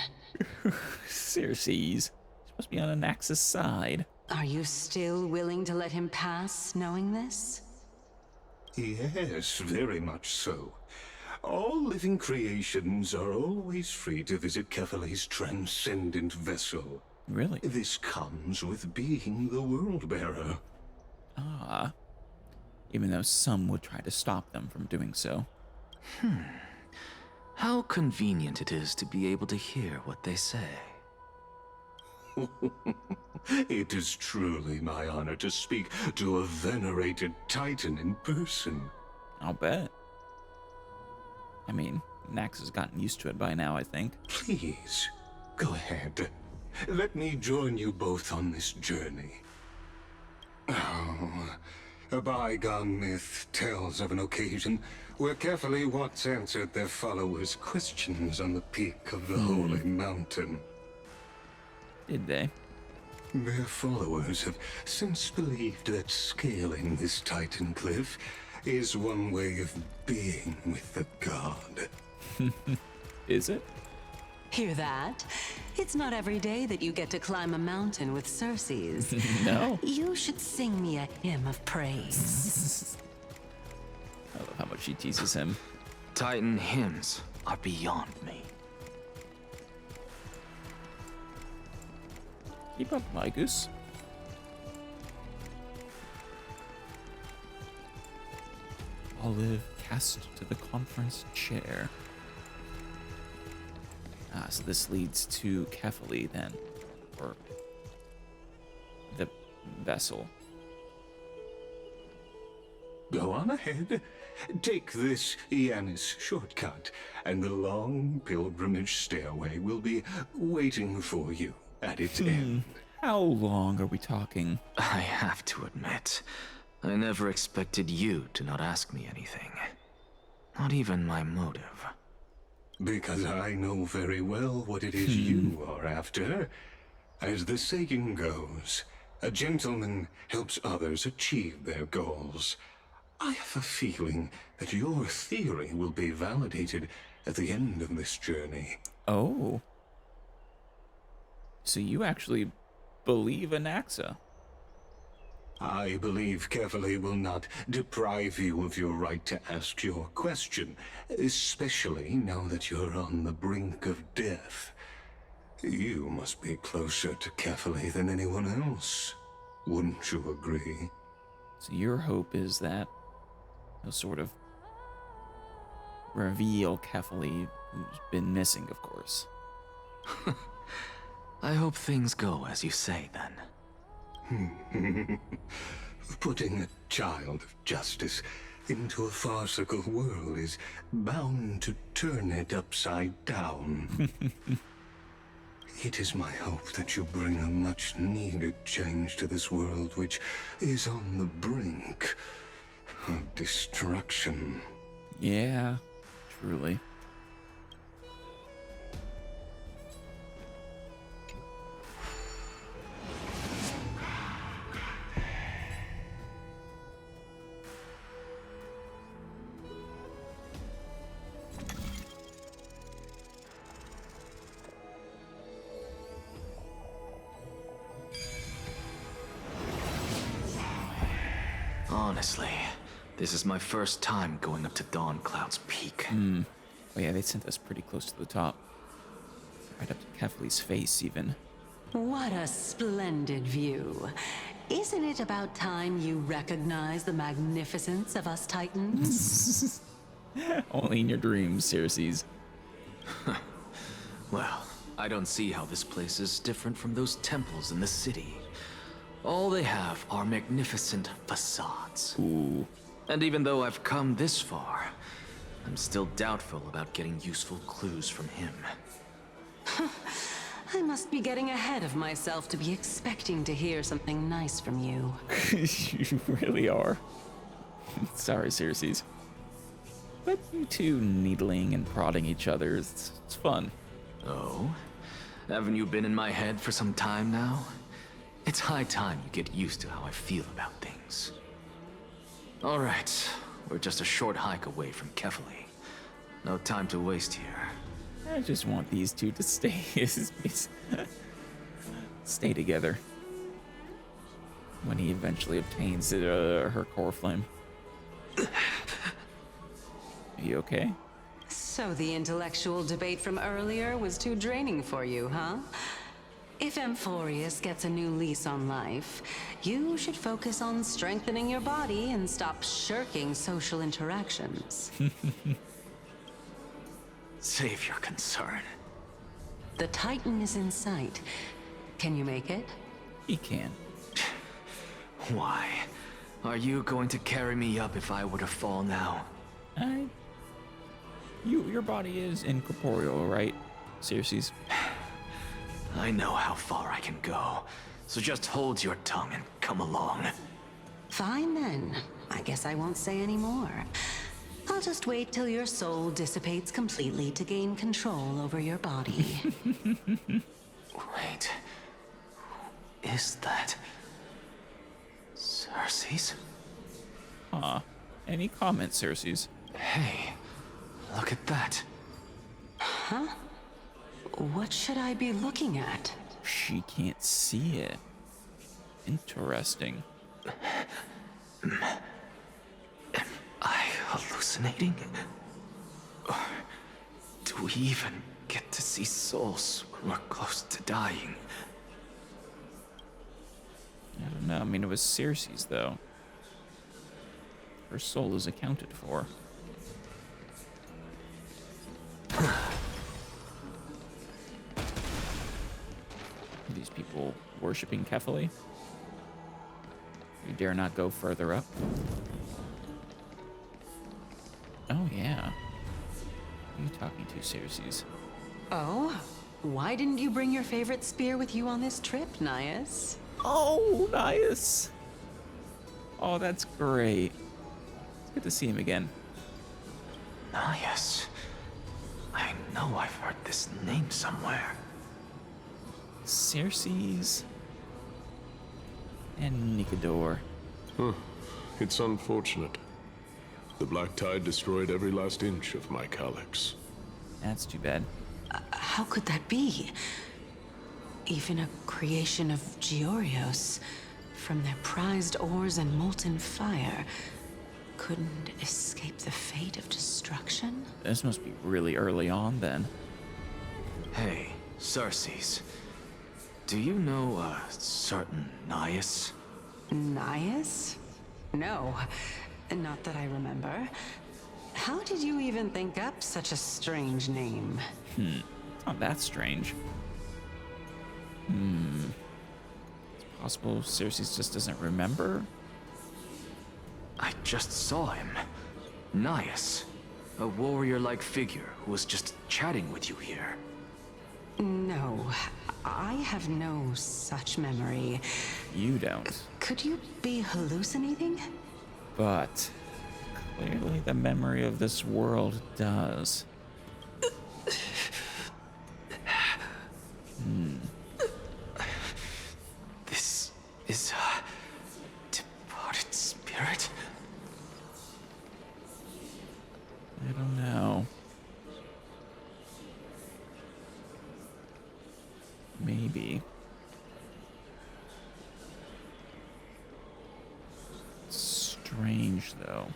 Circes. She's supposed to be on Anax's side. Are you still willing to let him pass, knowing this? Yes, very much so. All living creations are always free to visit Kephale's transcendent vessel. Really? This comes with being the world-bearer. Ah. Even though some would try to stop them from doing so. How convenient it is to be able to hear what they say. It is truly my honor to speak to a venerated Titan in person. I'll bet. I mean, Nax has gotten used to it by now, I think. Please, go ahead. Let me join you both on this journey. Oh, a bygone myth tells of an occasion where Kephale once answered their followers' questions on the peak of the holy mountain. Did they? Their followers have since believed that scaling this Titan cliff is one way of being with the god. Is it? Hear that? It's not every day that you get to climb a mountain with Circes. No. You should sing me a hymn of praise. I love how much she teases him. Titan hymns are beyond me. Keep up, Lygus. Olive cast to the conference chair. Ah, so this leads to Kephale then, or the vessel. Go on ahead. Take this Caenis shortcut, and the long pilgrimage stairway will be waiting for you at its end. How long are we talking? I have to admit, I never expected you to not ask me anything. Not even my motive. Because I know very well what it is you are after. As the saying goes, a gentleman helps others achieve their goals. I have a feeling that your theory will be validated at the end of this journey. Oh. So you actually believe in Axa? I believe Kephale will not deprive you of your right to ask your question, especially now that you're on the brink of death. You must be closer to Kephale than anyone else. Wouldn't you agree? So your hope is that he'll sort of reveal Kephale, who's been missing, of course. I hope things go as you say, then. Putting a child of justice into a farcical world is bound to turn it upside down. It is my hope that you bring a much-needed change to this world, which is on the brink Destruction. Yeah, truly. Honestly, this is my first time going up to Dawncloud's peak. Oh yeah, they sent us pretty close to the top. Right up to Kephale's face, even. What a splendid view. Isn't it about time you recognize the magnificence of us Titans? Only in your dreams, Circes. Well, I don't see how this place is different from those temples in the city. All they have are magnificent facades. Ooh. And even though I've come this far, I'm still doubtful about getting useful clues from him. I must be getting ahead of myself to be expecting to hear something nice from you. You really are. Sorry, Circes. But you two needling and prodding each other, it's fun. Oh? Haven't you been in my head for some time now? It's high time you get used to how I feel about things. Alright, we're just a short hike away from Kephale. No time to waste here. I just want these two to stay stay together. When he eventually obtains her core flame. Are you okay? So the intellectual debate from earlier was too draining for you, huh? If Amphorius gets a new lease on life, you should focus on strengthening your body and stop shirking social interactions. Save your concern. The Titan is in sight. Can you make it? He can. Why? Are you going to carry me up if I were to fall now? Your body is incorporeal, right, Circes? I know how far I can go, so just hold your tongue and come along. Fine then. I guess I won't say any more. I'll just wait till your soul dissipates completely to gain control over your body. Wait. Who is that? Circes? Any comments, Circes? Hey, look at that. Huh? What should I be looking at? She can't see it. Interesting. Am I hallucinating? Or do we even get to see souls when we're close to dying? I don't know. I mean, it was Circes, though. Her soul is accounted for. These people worshipping Kephale? You dare not go further up? Oh, yeah. Who are you talking to, Circes? Oh? Why didn't you bring your favorite spear with you on this trip, Nias? Oh, Nias! Oh, that's great. It's good to see him again. Nias. I know I've heard this name somewhere. Circes and Nicodor. It's unfortunate. The black tide destroyed every last inch of my calyx. That's too bad. How could that be? Even a creation of Georios, from their prized ores and molten fire, couldn't escape the fate of destruction? This must be really early on, then. Hey, Circes. Do you know a certain Nias? Nias? No, not that I remember. How did you even think up such a strange name? It's not that strange. It's possible Circes just doesn't remember? I just saw him. Nias. A warrior-like figure who was just chatting with you here. No, I have no such memory. You don't. Could you be hallucinating? But Clearly, the memory of this world does. This is a departed spirit? I don't know. Maybe. Strange, though.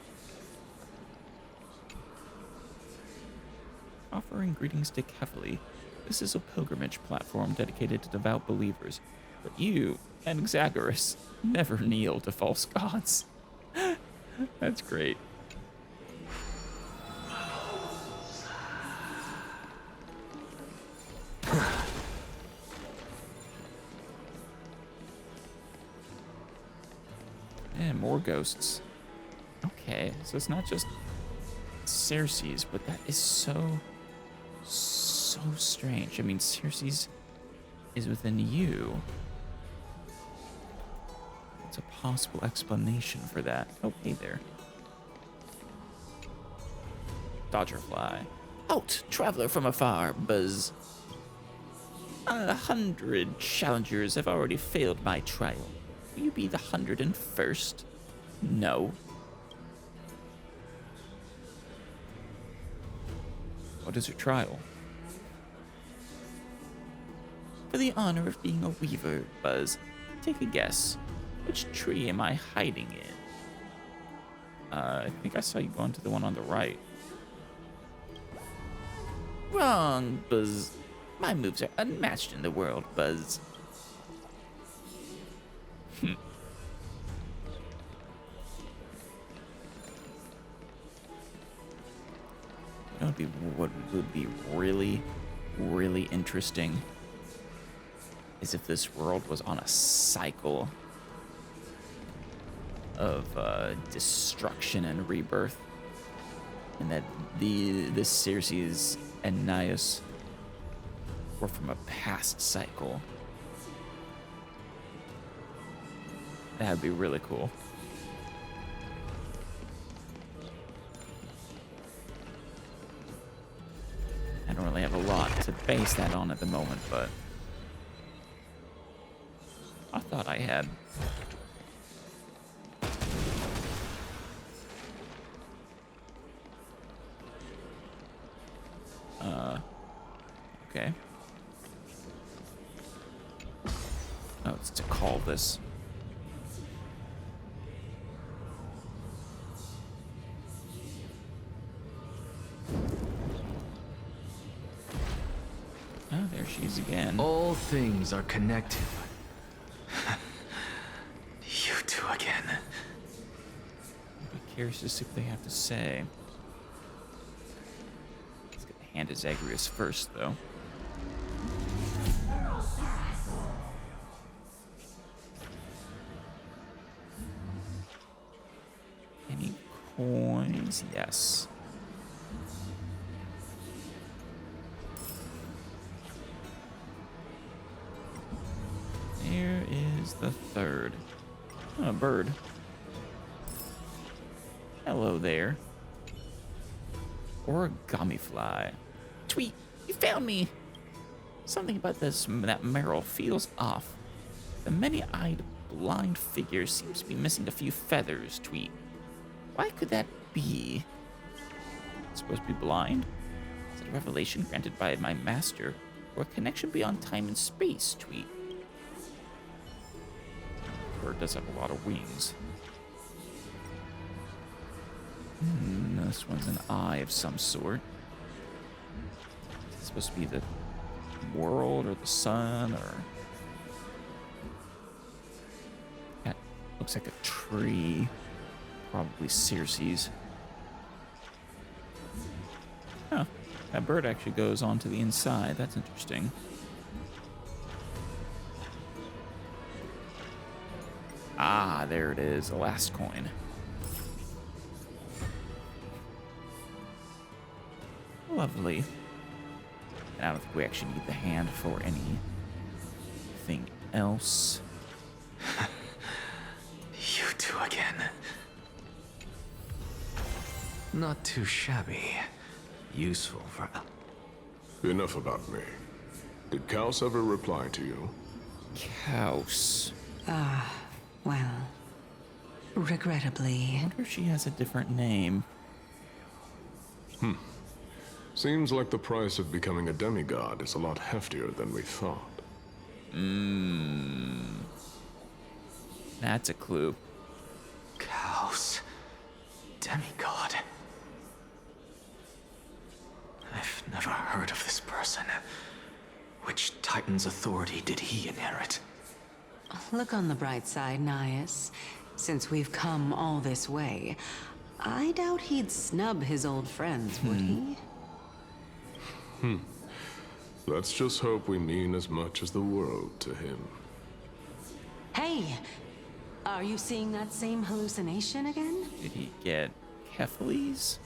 Offering greetings to Kephale. This is a pilgrimage platform dedicated to devout believers. But you and Xagarus never kneel to false gods. That's great. And more ghosts. Okay, so it's not just Circe's, but that is so strange. I mean, Circe's is within you. What's a possible explanation for that? Oh, hey there. Dodgerfly. Out, traveler from afar, Buzz. 100 challengers have already failed my trial. Will you be the 101st? No. What is your trial? For the honor of being a weaver, Buzz, take a guess. Which tree am I hiding in? I think I saw you going to the one on the right. Wrong, Buzz. My moves are unmatched in the world, Buzz. What would be really, really interesting is if this world was on a cycle of destruction and rebirth, and that the Circes and Naias were from a past cycle. That would be really cool. I don't really have a lot to base that on at the moment, but I thought I had. Okay. Oh, it's to call this. Oh, there she is again. All things are connected. You two again. I'd be curious to see what they have to say. Let's get the hand to Zagreus first, though. Any coins? Yes. Here is the third. Oh, a bird. Hello there. Origami fly. Tweet, you found me! Something about that Meryl feels off. The many-eyed blind figure seems to be missing a few feathers, Tweet. Why could that be? It's supposed to be blind? Is it a revelation granted by my master, or a connection beyond time and space, Tweet? Bird does have a lot of wings. This one's an eye of some sort. Is it supposed to be the world or the sun or... That looks like a tree. Probably Circe's. Huh. That bird actually goes onto the inside. That's interesting. Ah, there it is. The last coin. Lovely. And I don't think we actually need the hand for anything else. You two again. Not too shabby. Useful for... Enough about me. Did Caos ever reply to you? Caos. Well, regrettably. I wonder if she has a different name. Seems like the price of becoming a demigod is a lot heftier than we thought. That's a clue. Caos. Demigod. I've never heard of this person. Which Titan's authority did he inherit? Look on the bright side, Nias. Since we've come all this way, I doubt he'd snub his old friends, would he? Let's just hope we mean as much as the world to him. Hey! Are you seeing that same hallucination again? Did he get Kephale's?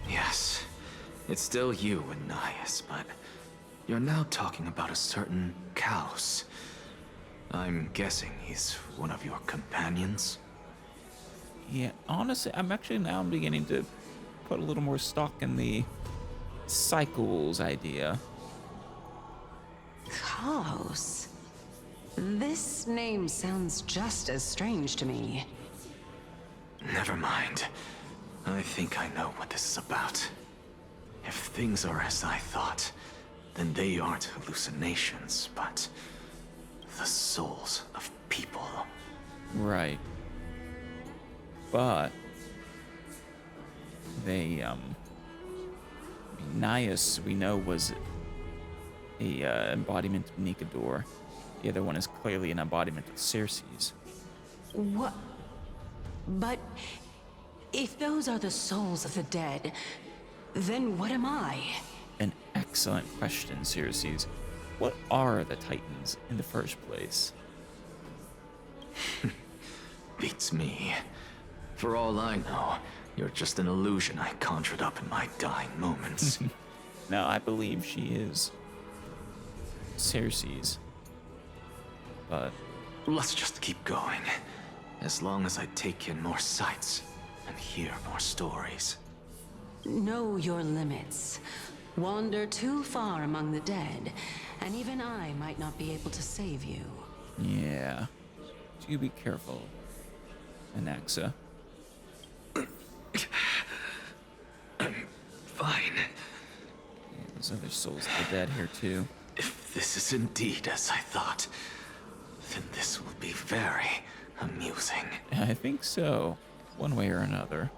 Yes. It's still you and Nias, but you're now talking about a certain Caos. I'm guessing he's one of your companions? Yeah, honestly, I'm actually now beginning to put a little more stock in the cycles idea. Chaos? This name sounds just as strange to me. Never mind. I think I know what this is about. If things are as I thought, then they aren't hallucinations, but the souls of people. Right. But they, Nias, we know, was a embodiment of Nikador. The other one is clearly an embodiment of Circe's. What? But if those are the souls of the dead, then what am I? An excellent question, Circe's. What are the Titans in the first place? Beats me. For all I know, you're just an illusion I conjured up in my dying moments. No, I believe she is Circe's. But let's just keep going. As long as I take in more sights and hear more stories. Know your limits. Wander too far among the dead, and even I might not be able to save you. yeah, do be careful, Anaxa. I'm fine. Yeah, there's other souls of the dead here too. If this is indeed as I thought, then this will be very amusing. I think so, one way or another.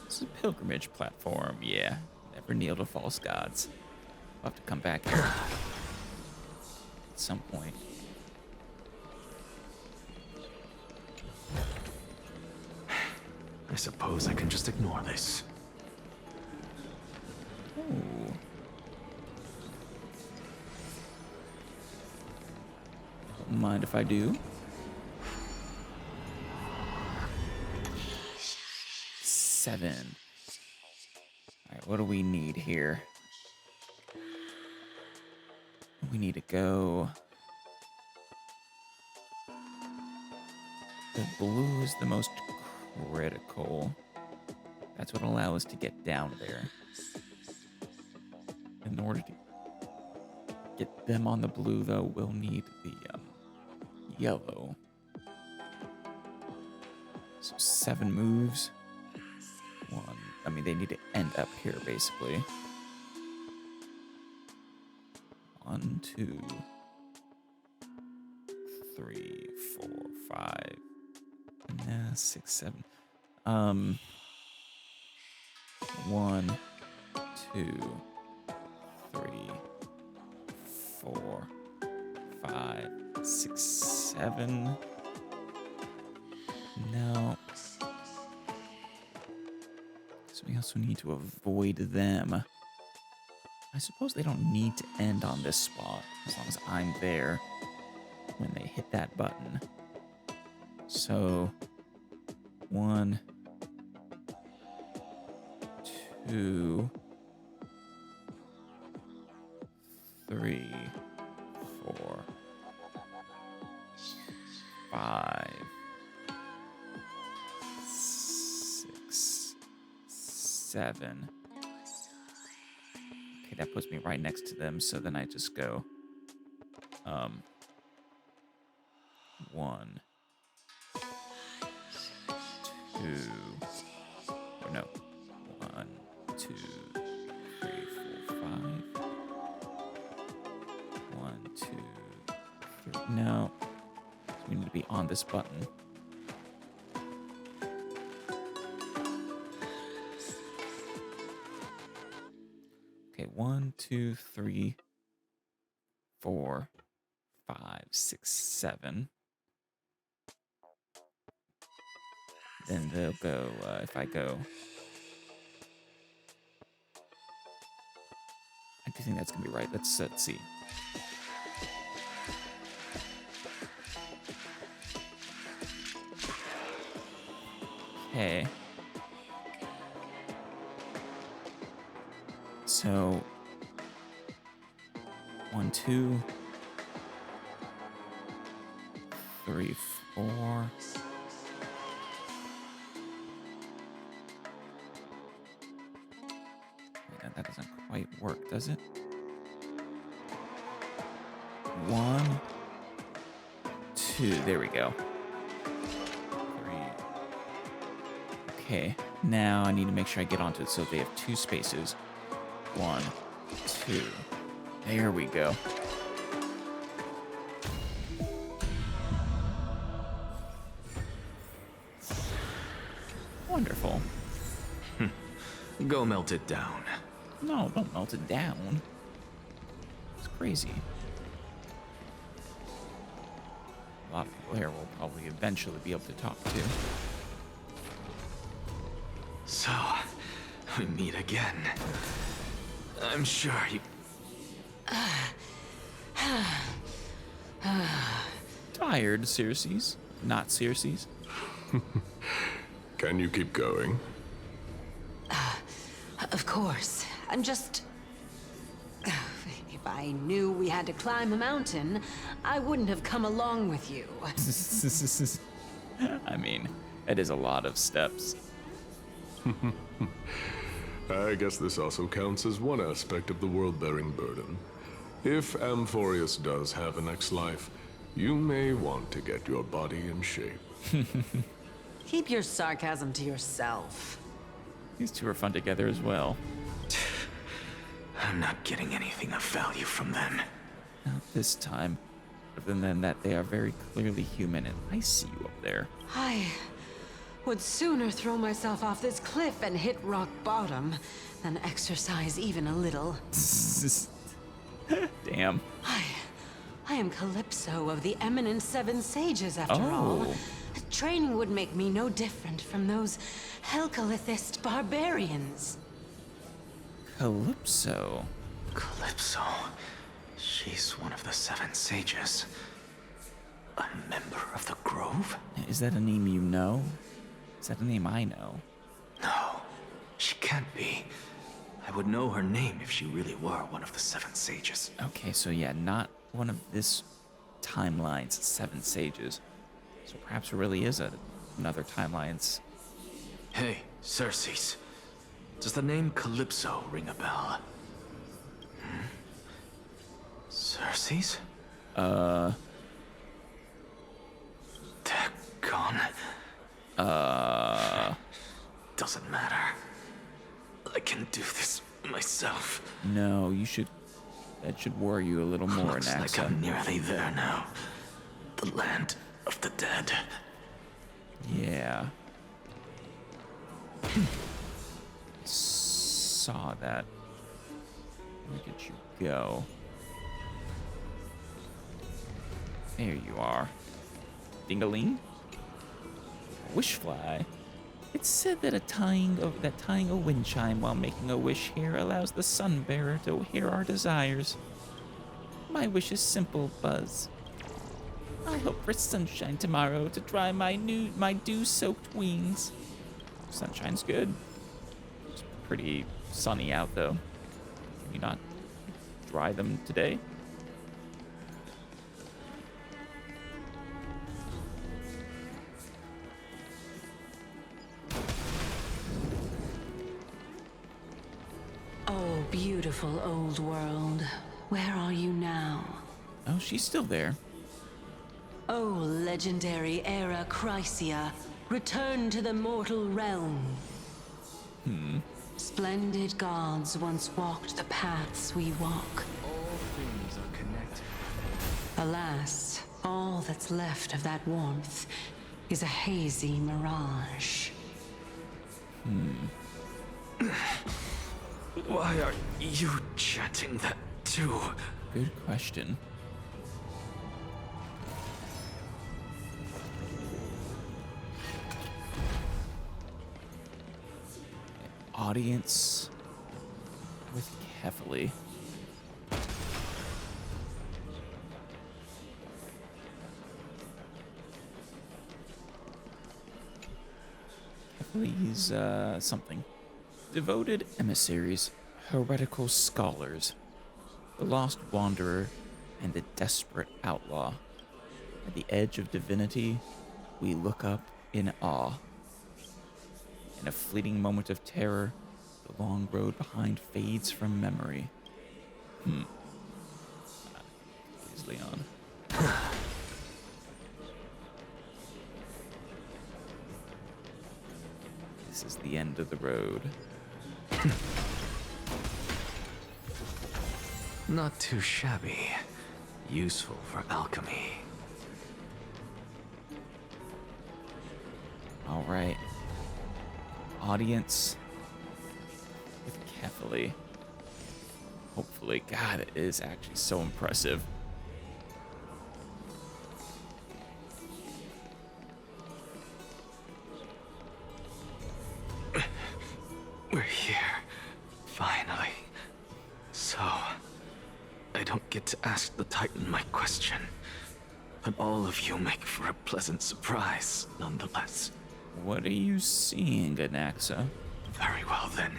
This is a pilgrimage platform, yeah. Never kneel to false gods. I'll have to come back here at some point. I suppose I can just ignore this. Ooh. Don't mind if I do. Seven. Alright, what do we need here? We need to go. The blue is the most critical. That's what will allow us to get down there. In order to get them on the blue, though, we'll need the yellow. So 7 moves. They need to end up here, basically. 1, 2, 3, 4, 5, 6, 7. 1, 2, 3, 4, 5, 6, 7. No. So we also need to avoid them. I suppose they don't need to end on this spot, as long as I'm there when they hit that button. So, 1, 2, 3, 4, 5, 7. Okay, that puts me right next to them, so then I just go 1, 2, or no, 1, 2, 3, 4, 5. 1, 2, 3. No, we need to be on this button. Okay, 1, 2, 3, 4, 5, 6, 7. Then they'll go, if I go... I do think that's going to be right. Let's see. Okay. So... 1, 2... 3, 4... That doesn't quite work, does it? 1, 2, there we go. 3. Okay, now I need to make sure I get onto it so they have 2 spaces. 1, 2. There we go. Wonderful. Go melt it down. No, don't melt it down. It's crazy. A lot of people here will probably eventually be able to talk to. So, we meet again. I'm sure you... Tired, Circes. Not Circes. Can you keep going? Of course. I'm just... If I knew we had to climb a mountain, I wouldn't have come along with you. I mean, it is a lot of steps. I guess this also counts as one aspect of the world-bearing burden. If Amphorius does have a next life, you may want to get your body in shape. Keep your sarcasm to yourself. These two are fun together as well. I'm not getting anything of value from them. Not this time. Other than that, they are very clearly human, and I see you up there. I would sooner throw myself off this cliff and hit rock bottom than exercise even a little. Damn. I am Calypso of the eminent Seven Sages, after all. Training would make me no different from those Helcalithist barbarians. Calypso? Calypso? She's one of the Seven Sages. A member of the Grove? Is that a name you know? Is that a name I know? No, she can't be. I would know her name if she really were one of the Seven Sages. Okay, so yeah, not one of this timeline's Seven Sages. So perhaps it really is another timeline's... Hey, Circes. Does the name Calypso ring a bell? Circes? Daggone. Doesn't matter. I can do this myself. No, you should... That should worry you a little more, Looks like Naxa. I'm nearly there now. The land of the dead. Yeah. Saw that. Look at you go. There you are. Ding-a-ling? Wishfly. It's said that tying a wind chime while making a wish here allows the sun bearer to hear our desires. My wish is simple, Buzz. I hope for sunshine tomorrow to dry my dew-soaked wings. Sunshine's good. It's pretty sunny out, though. Can you not dry them today? beautiful old world. Where are you now? Oh, she's still there. O legendary era Chrysia, return to the mortal realm. Splendid gods once walked the paths we walk. All things are connected. Alas, all that's left of that warmth is a hazy mirage. Why are you chanting that too? Good question. Audience with Kephale. Kephale's something. Devoted emissaries, heretical scholars, the lost wanderer, and the desperate outlaw. At the edge of divinity, we look up in awe. In a fleeting moment of terror, the long road behind fades from memory. Please, Leon. This is the end of the road. Not too shabby. Useful for alchemy. All right. Audience with Kephale. Hopefully, God, it is actually so impressive. We're here. Finally. So, I don't get to ask the Titan my question, but all of you make for a pleasant surprise, nonetheless. What are you seeing, Anaxa? Very well then.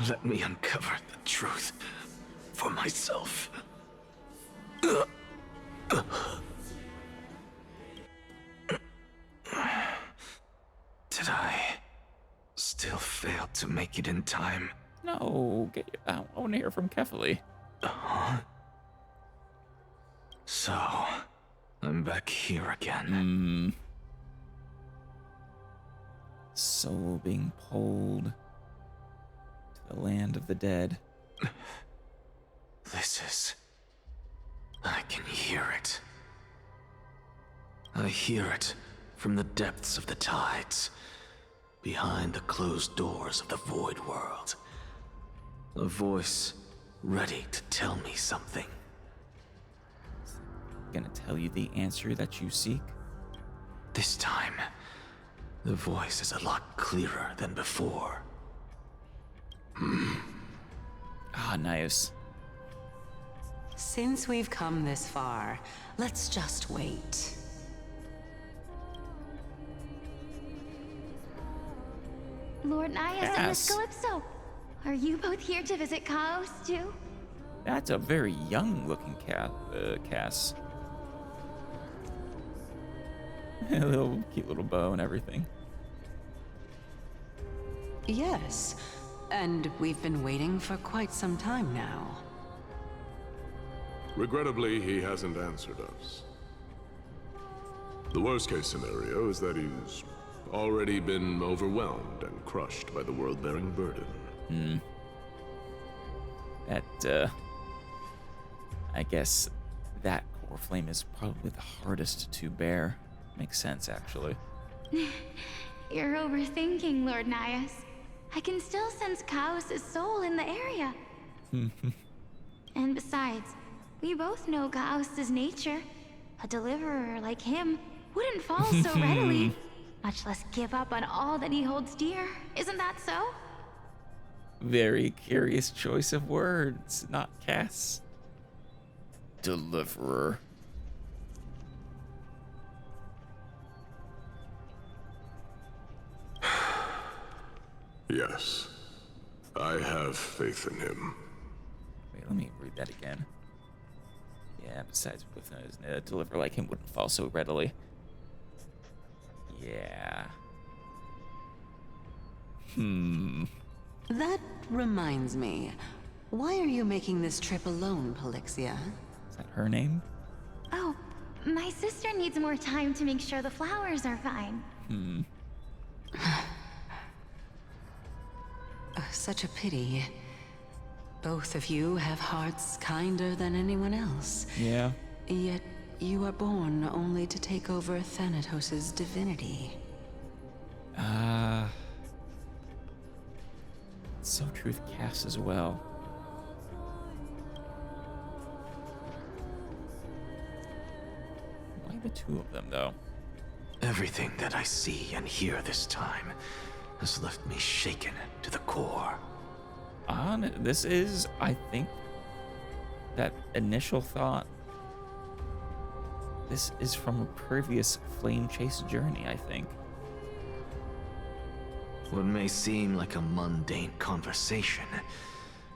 Let me uncover the truth for myself. Did I still fail to make it in time? No, I want to hear from Kephale. So, I'm back here again. Soul being pulled to the land of the dead. This is... I can hear it. I hear it from the depths of the tides, behind the closed doors of the void world. A voice ready to tell me something. Gonna tell you the answer that you seek? This time, the voice is a lot clearer than before. Ah, nice. Since we've come this far, let's just wait. Lord Nias and Miss Calypso, are you both here to visit Chaos too? That's a very young-looking Cass. A little cute little bow and everything. Yes, and we've been waiting for quite some time now. Regrettably, he hasn't answered us. The worst-case scenario is that he's already been overwhelmed and crushed by the world-bearing burden. That, I guess that core flame is probably the hardest to bear. Makes sense, actually. You're overthinking, Lord Nias. I can still sense Chaos' soul in the area. And besides, we both know Chaos' nature. A deliverer like him wouldn't fall so readily, much less give up on all that he holds dear. Isn't that so? Very curious choice of words, not Cass. Deliverer. Yes, I have faith in him. Wait, let me read that again. Yeah, besides, with a deliverer like him wouldn't fall so readily. Yeah. That reminds me. Why are you making this trip alone, Polixia? Is that her name? Oh, my sister needs more time to make sure the flowers are fine. Such a pity. Both of you have hearts kinder than anyone else. Yeah. Yet you are born only to take over Thanatos' divinity. So true with Cass as well. Why the two of them, though? Everything that I see and hear this time has left me shaken to the core. This is, I think, that initial thought. This is from a previous flame chase journey, I think. What may seem like a mundane conversation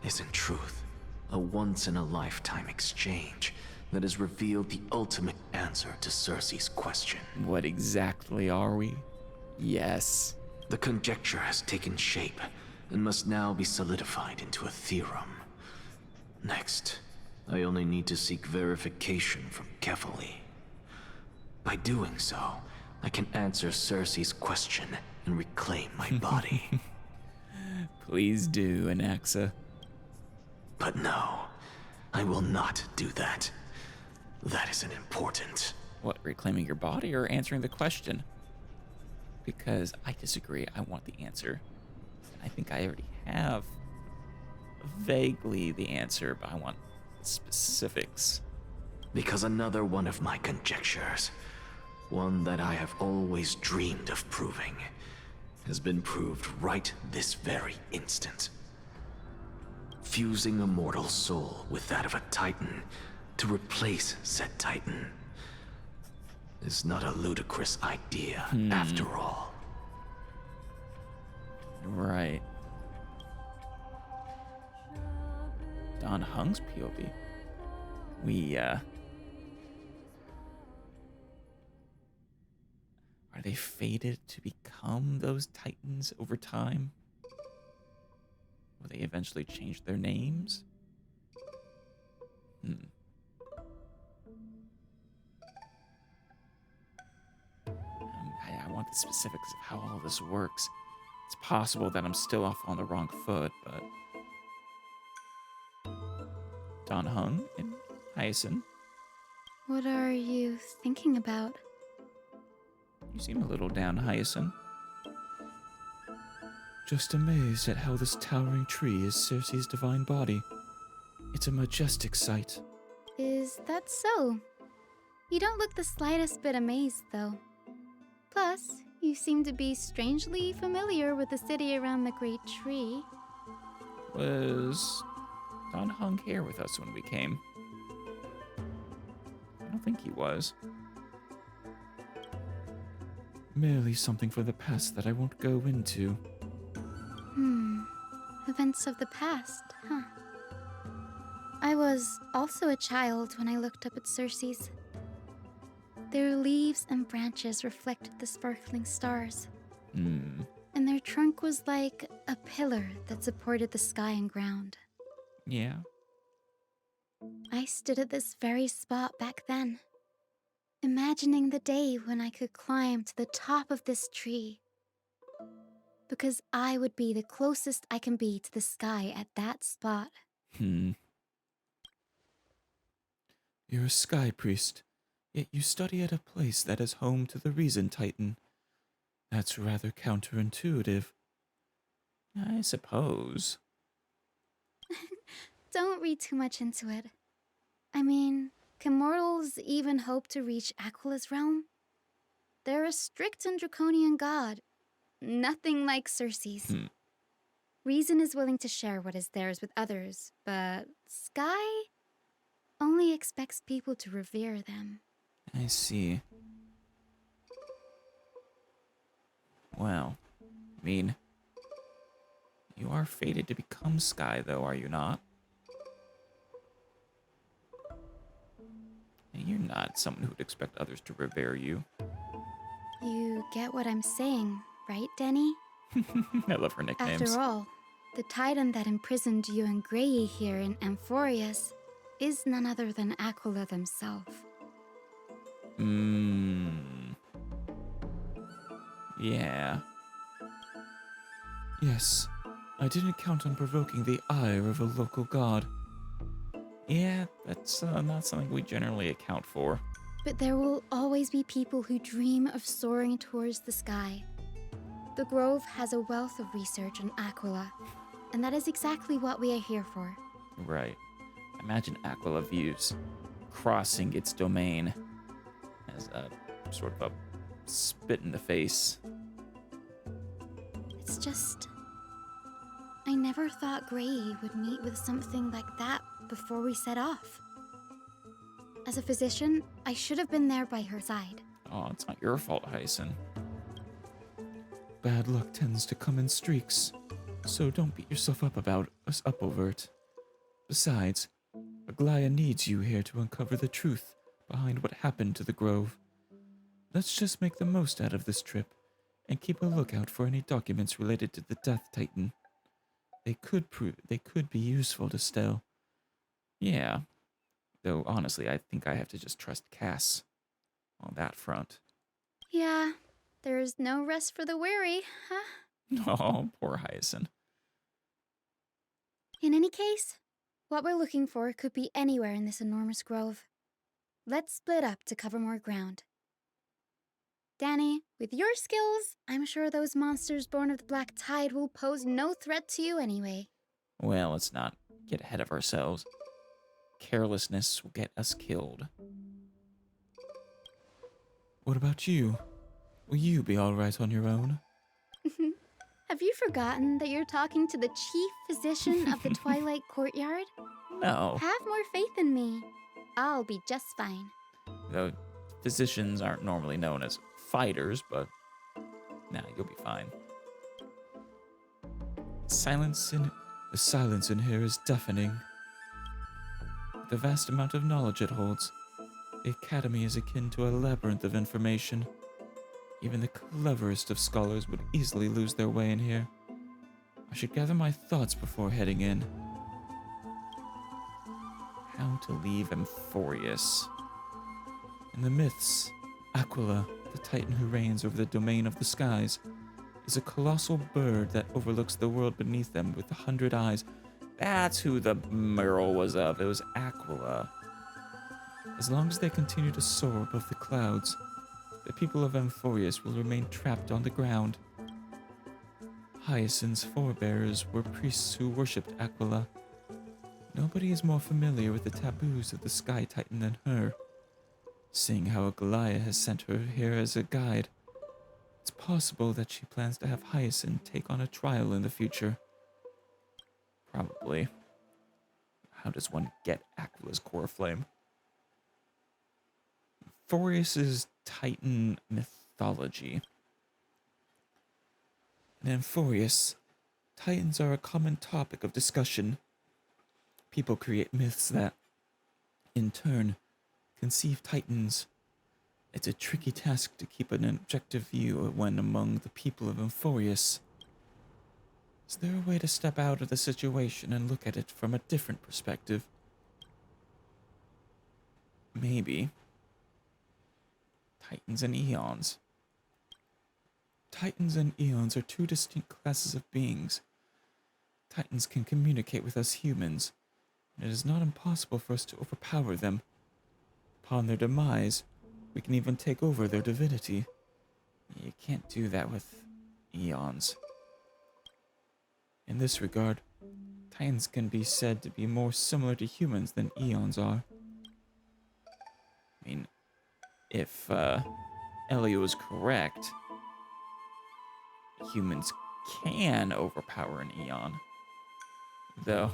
is in truth a once-in-a-lifetime exchange that has revealed the ultimate answer to Cersei's question. What exactly are we? Yes. The conjecture has taken shape and must now be solidified into a theorem. Next, I only need to seek verification from Kephale. By doing so, I can answer Cersei's question and reclaim my body. Please do, Anaxa. But no, I will not do that. That isn't important. What, reclaiming your body or answering the question? Because I disagree. I want the answer. I think I already have vaguely the answer, but I want specifics. Because another one of my conjectures, one that I have always dreamed of proving, has been proved right this very instant. Fusing a mortal soul with that of a Titan to replace said Titan is not a ludicrous idea after all. Right. Don Hung's POV. Are they fated to become those Titans over time? Will they eventually change their names? I want the specifics of how all this works. It's possible that I'm still off on the wrong foot, but... Don Hung and Hyacinth. What are you thinking about? You seem a little down, Hyacinth. Just amazed at how this towering tree is Cersei's divine body. It's a majestic sight. Is that so? You don't look the slightest bit amazed, though. Plus, you seem to be strangely familiar with the city around the great tree. Was Don Hung here with us when we came? I don't think he was. Merely something from the past that I won't go into. Events of the past, huh? I was also a child when I looked up at Cersei's. Their leaves and branches reflected the sparkling stars. And their trunk was like a pillar that supported the sky and ground. Yeah. I stood at this very spot back then, imagining the day when I could climb to the top of this tree. Because I would be the closest I can be to the sky at that spot. You're a sky priest, yet you study at a place that is home to the Reason Titan. That's rather counterintuitive. I suppose. Don't read too much into it. I mean, can mortals even hope to reach Aquila's realm? They're a strict and draconian god. Nothing like Cersei's. Reason is willing to share what is theirs with others, but Sky only expects people to revere them. I see. Well, I mean, you are fated to become Sky, though, are you not? And you're not someone who would expect others to revere you. You get what I'm saying, right, Denny? I love her nicknames. After all, The titan that imprisoned you and Aglaea here in Amphorius is none other than Aquila themselves. Yeah. Yes, I didn't count on provoking the ire of a local god. Yeah, that's not something we generally account for. But there will always be people who dream of soaring towards the sky. The Grove has a wealth of research on Aquila, and that is exactly what we are here for. Right. Imagine Aquila views crossing its domain as a sort of a spit in the face. It's just... I never thought Aglaea would meet with something like that before we set off. As a physician, I should have been there by her side. Oh, it's not your fault, Hyacin. Bad luck tends to come in streaks, so don't beat yourself up over it. Besides, Aglaea needs you here to uncover the truth behind what happened to the Grove. Let's just make the most out of this trip, and keep a lookout for any documents related to the Death Titan. They could be useful to Stel. Yeah, though honestly, I think I have to just trust Cass on that front. Yeah, there's no rest for the weary, huh? Oh, poor Hyacin. In any case, what we're looking for could be anywhere in this enormous grove. Let's split up to cover more ground. Danny, with your skills, I'm sure those monsters born of the Black Tide will pose no threat to you anyway. Well, let's not get ahead of ourselves. Carelessness will get us killed. What about you? Will you be alright on your own? Have you forgotten that you're talking to the chief physician of the Twilight Courtyard? No. Have more faith in me. I'll be just fine. Though physicians aren't normally known as fighters, but nah, you'll be fine. The silence in here is deafening. The vast amount of knowledge it holds, the Academy is akin to a labyrinth of information. Even the cleverest of scholars would easily lose their way in here. I should gather my thoughts before heading in. How to leave Amphorius. In the myths, Aquila, the titan who reigns over the domain of the skies, is a colossal bird that overlooks the world beneath them with 100 eyes. That's who the mural was of. It was Aquila. As long as they continue to soar above the clouds, the people of Amphorius will remain trapped on the ground. Hyacin's forebears were priests who worshipped Aquila. Nobody is more familiar with the taboos of the Sky Titan than her. Seeing how Aglaea has sent her here as a guide, it's possible that she plans to have Hyacin take on a trial in the future. Probably. How does one get Aquila's core flame? Amphorius' Titan mythology. In Amphorius, Titans are a common topic of discussion. People create myths that, in turn, conceive Titans. It's a tricky task to keep an objective view when among the people of Amphorius. Is there a way to step out of the situation and look at it from a different perspective? Maybe. Titans and Eons. Titans and Eons are two distinct classes of beings. Titans can communicate with us humans, and it is not impossible for us to overpower them. Upon their demise, we can even take over their divinity. You can't do that with Eons. In this regard, Titans can be said to be more similar to humans than Eons are. I mean, if Elio is correct, humans can overpower an Eon. Though,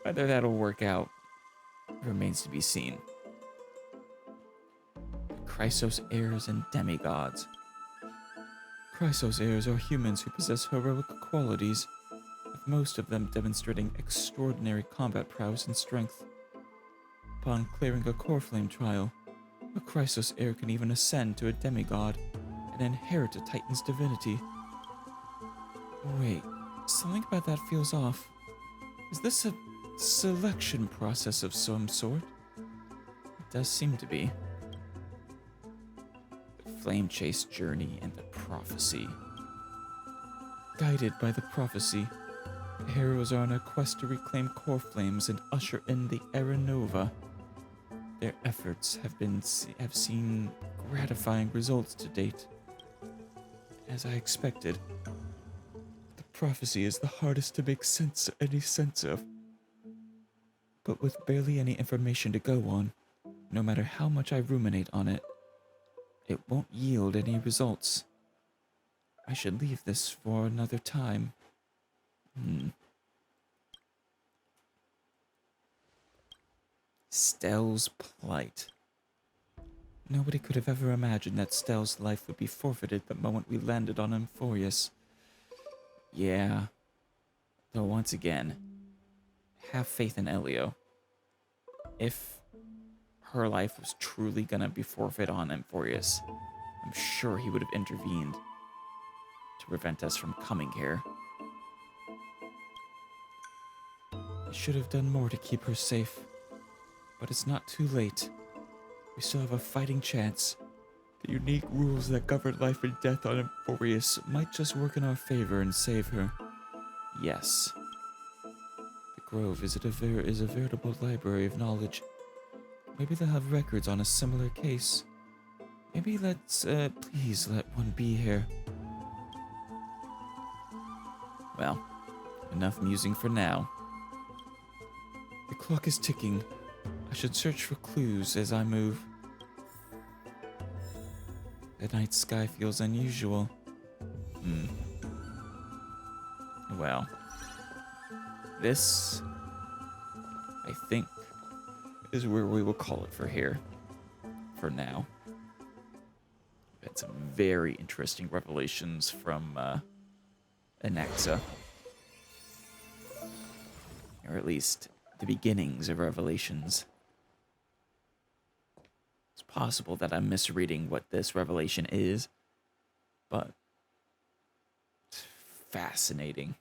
whether that'll work out remains to be seen. The Chrysos heirs and demigods. Chrysos heirs are humans who possess heroic qualities, with most of them demonstrating extraordinary combat prowess and strength. Upon clearing a core flame trial, a Chrysos heir can even ascend to a demigod and inherit a Titan's divinity. Wait, Something about that feels off. Is this a selection process of some sort? It does seem to be. The flame chase journey and the prophecy. Guided by the prophecy, the heroes are on a quest to reclaim core flames and usher in the Era Nova. Their efforts have seen gratifying results to date. As I expected, the prophecy is the hardest to make any sense of. But with barely any information to go on, no matter how much I ruminate on it, it won't yield any results. I should leave this for another time. Stell's plight. Nobody could have ever imagined that Stell's life would be forfeited the moment we landed on Amphorius. Yeah. Though once again, have faith in Elio. If her life was truly gonna be forfeit on Amphorius, I'm sure he would have intervened to prevent us from coming here. I should have done more to keep her safe, but it's not too late. We still have a fighting chance. The unique rules that govern life and death on Amphorius might just work in our favor and save her. Yes. The Grove is a veritable library of knowledge. Maybe they'll have records on a similar case. Maybe please let one be here. Well, enough musing for now. The clock is ticking. I should search for clues as I move. The night sky feels unusual. Well, this, I think, is where we will call it for here. For now. We've had some very interesting revelations from Anaxa. Or at least the beginnings of revelations. It's possible that I'm misreading what this revelation is, but it's fascinating.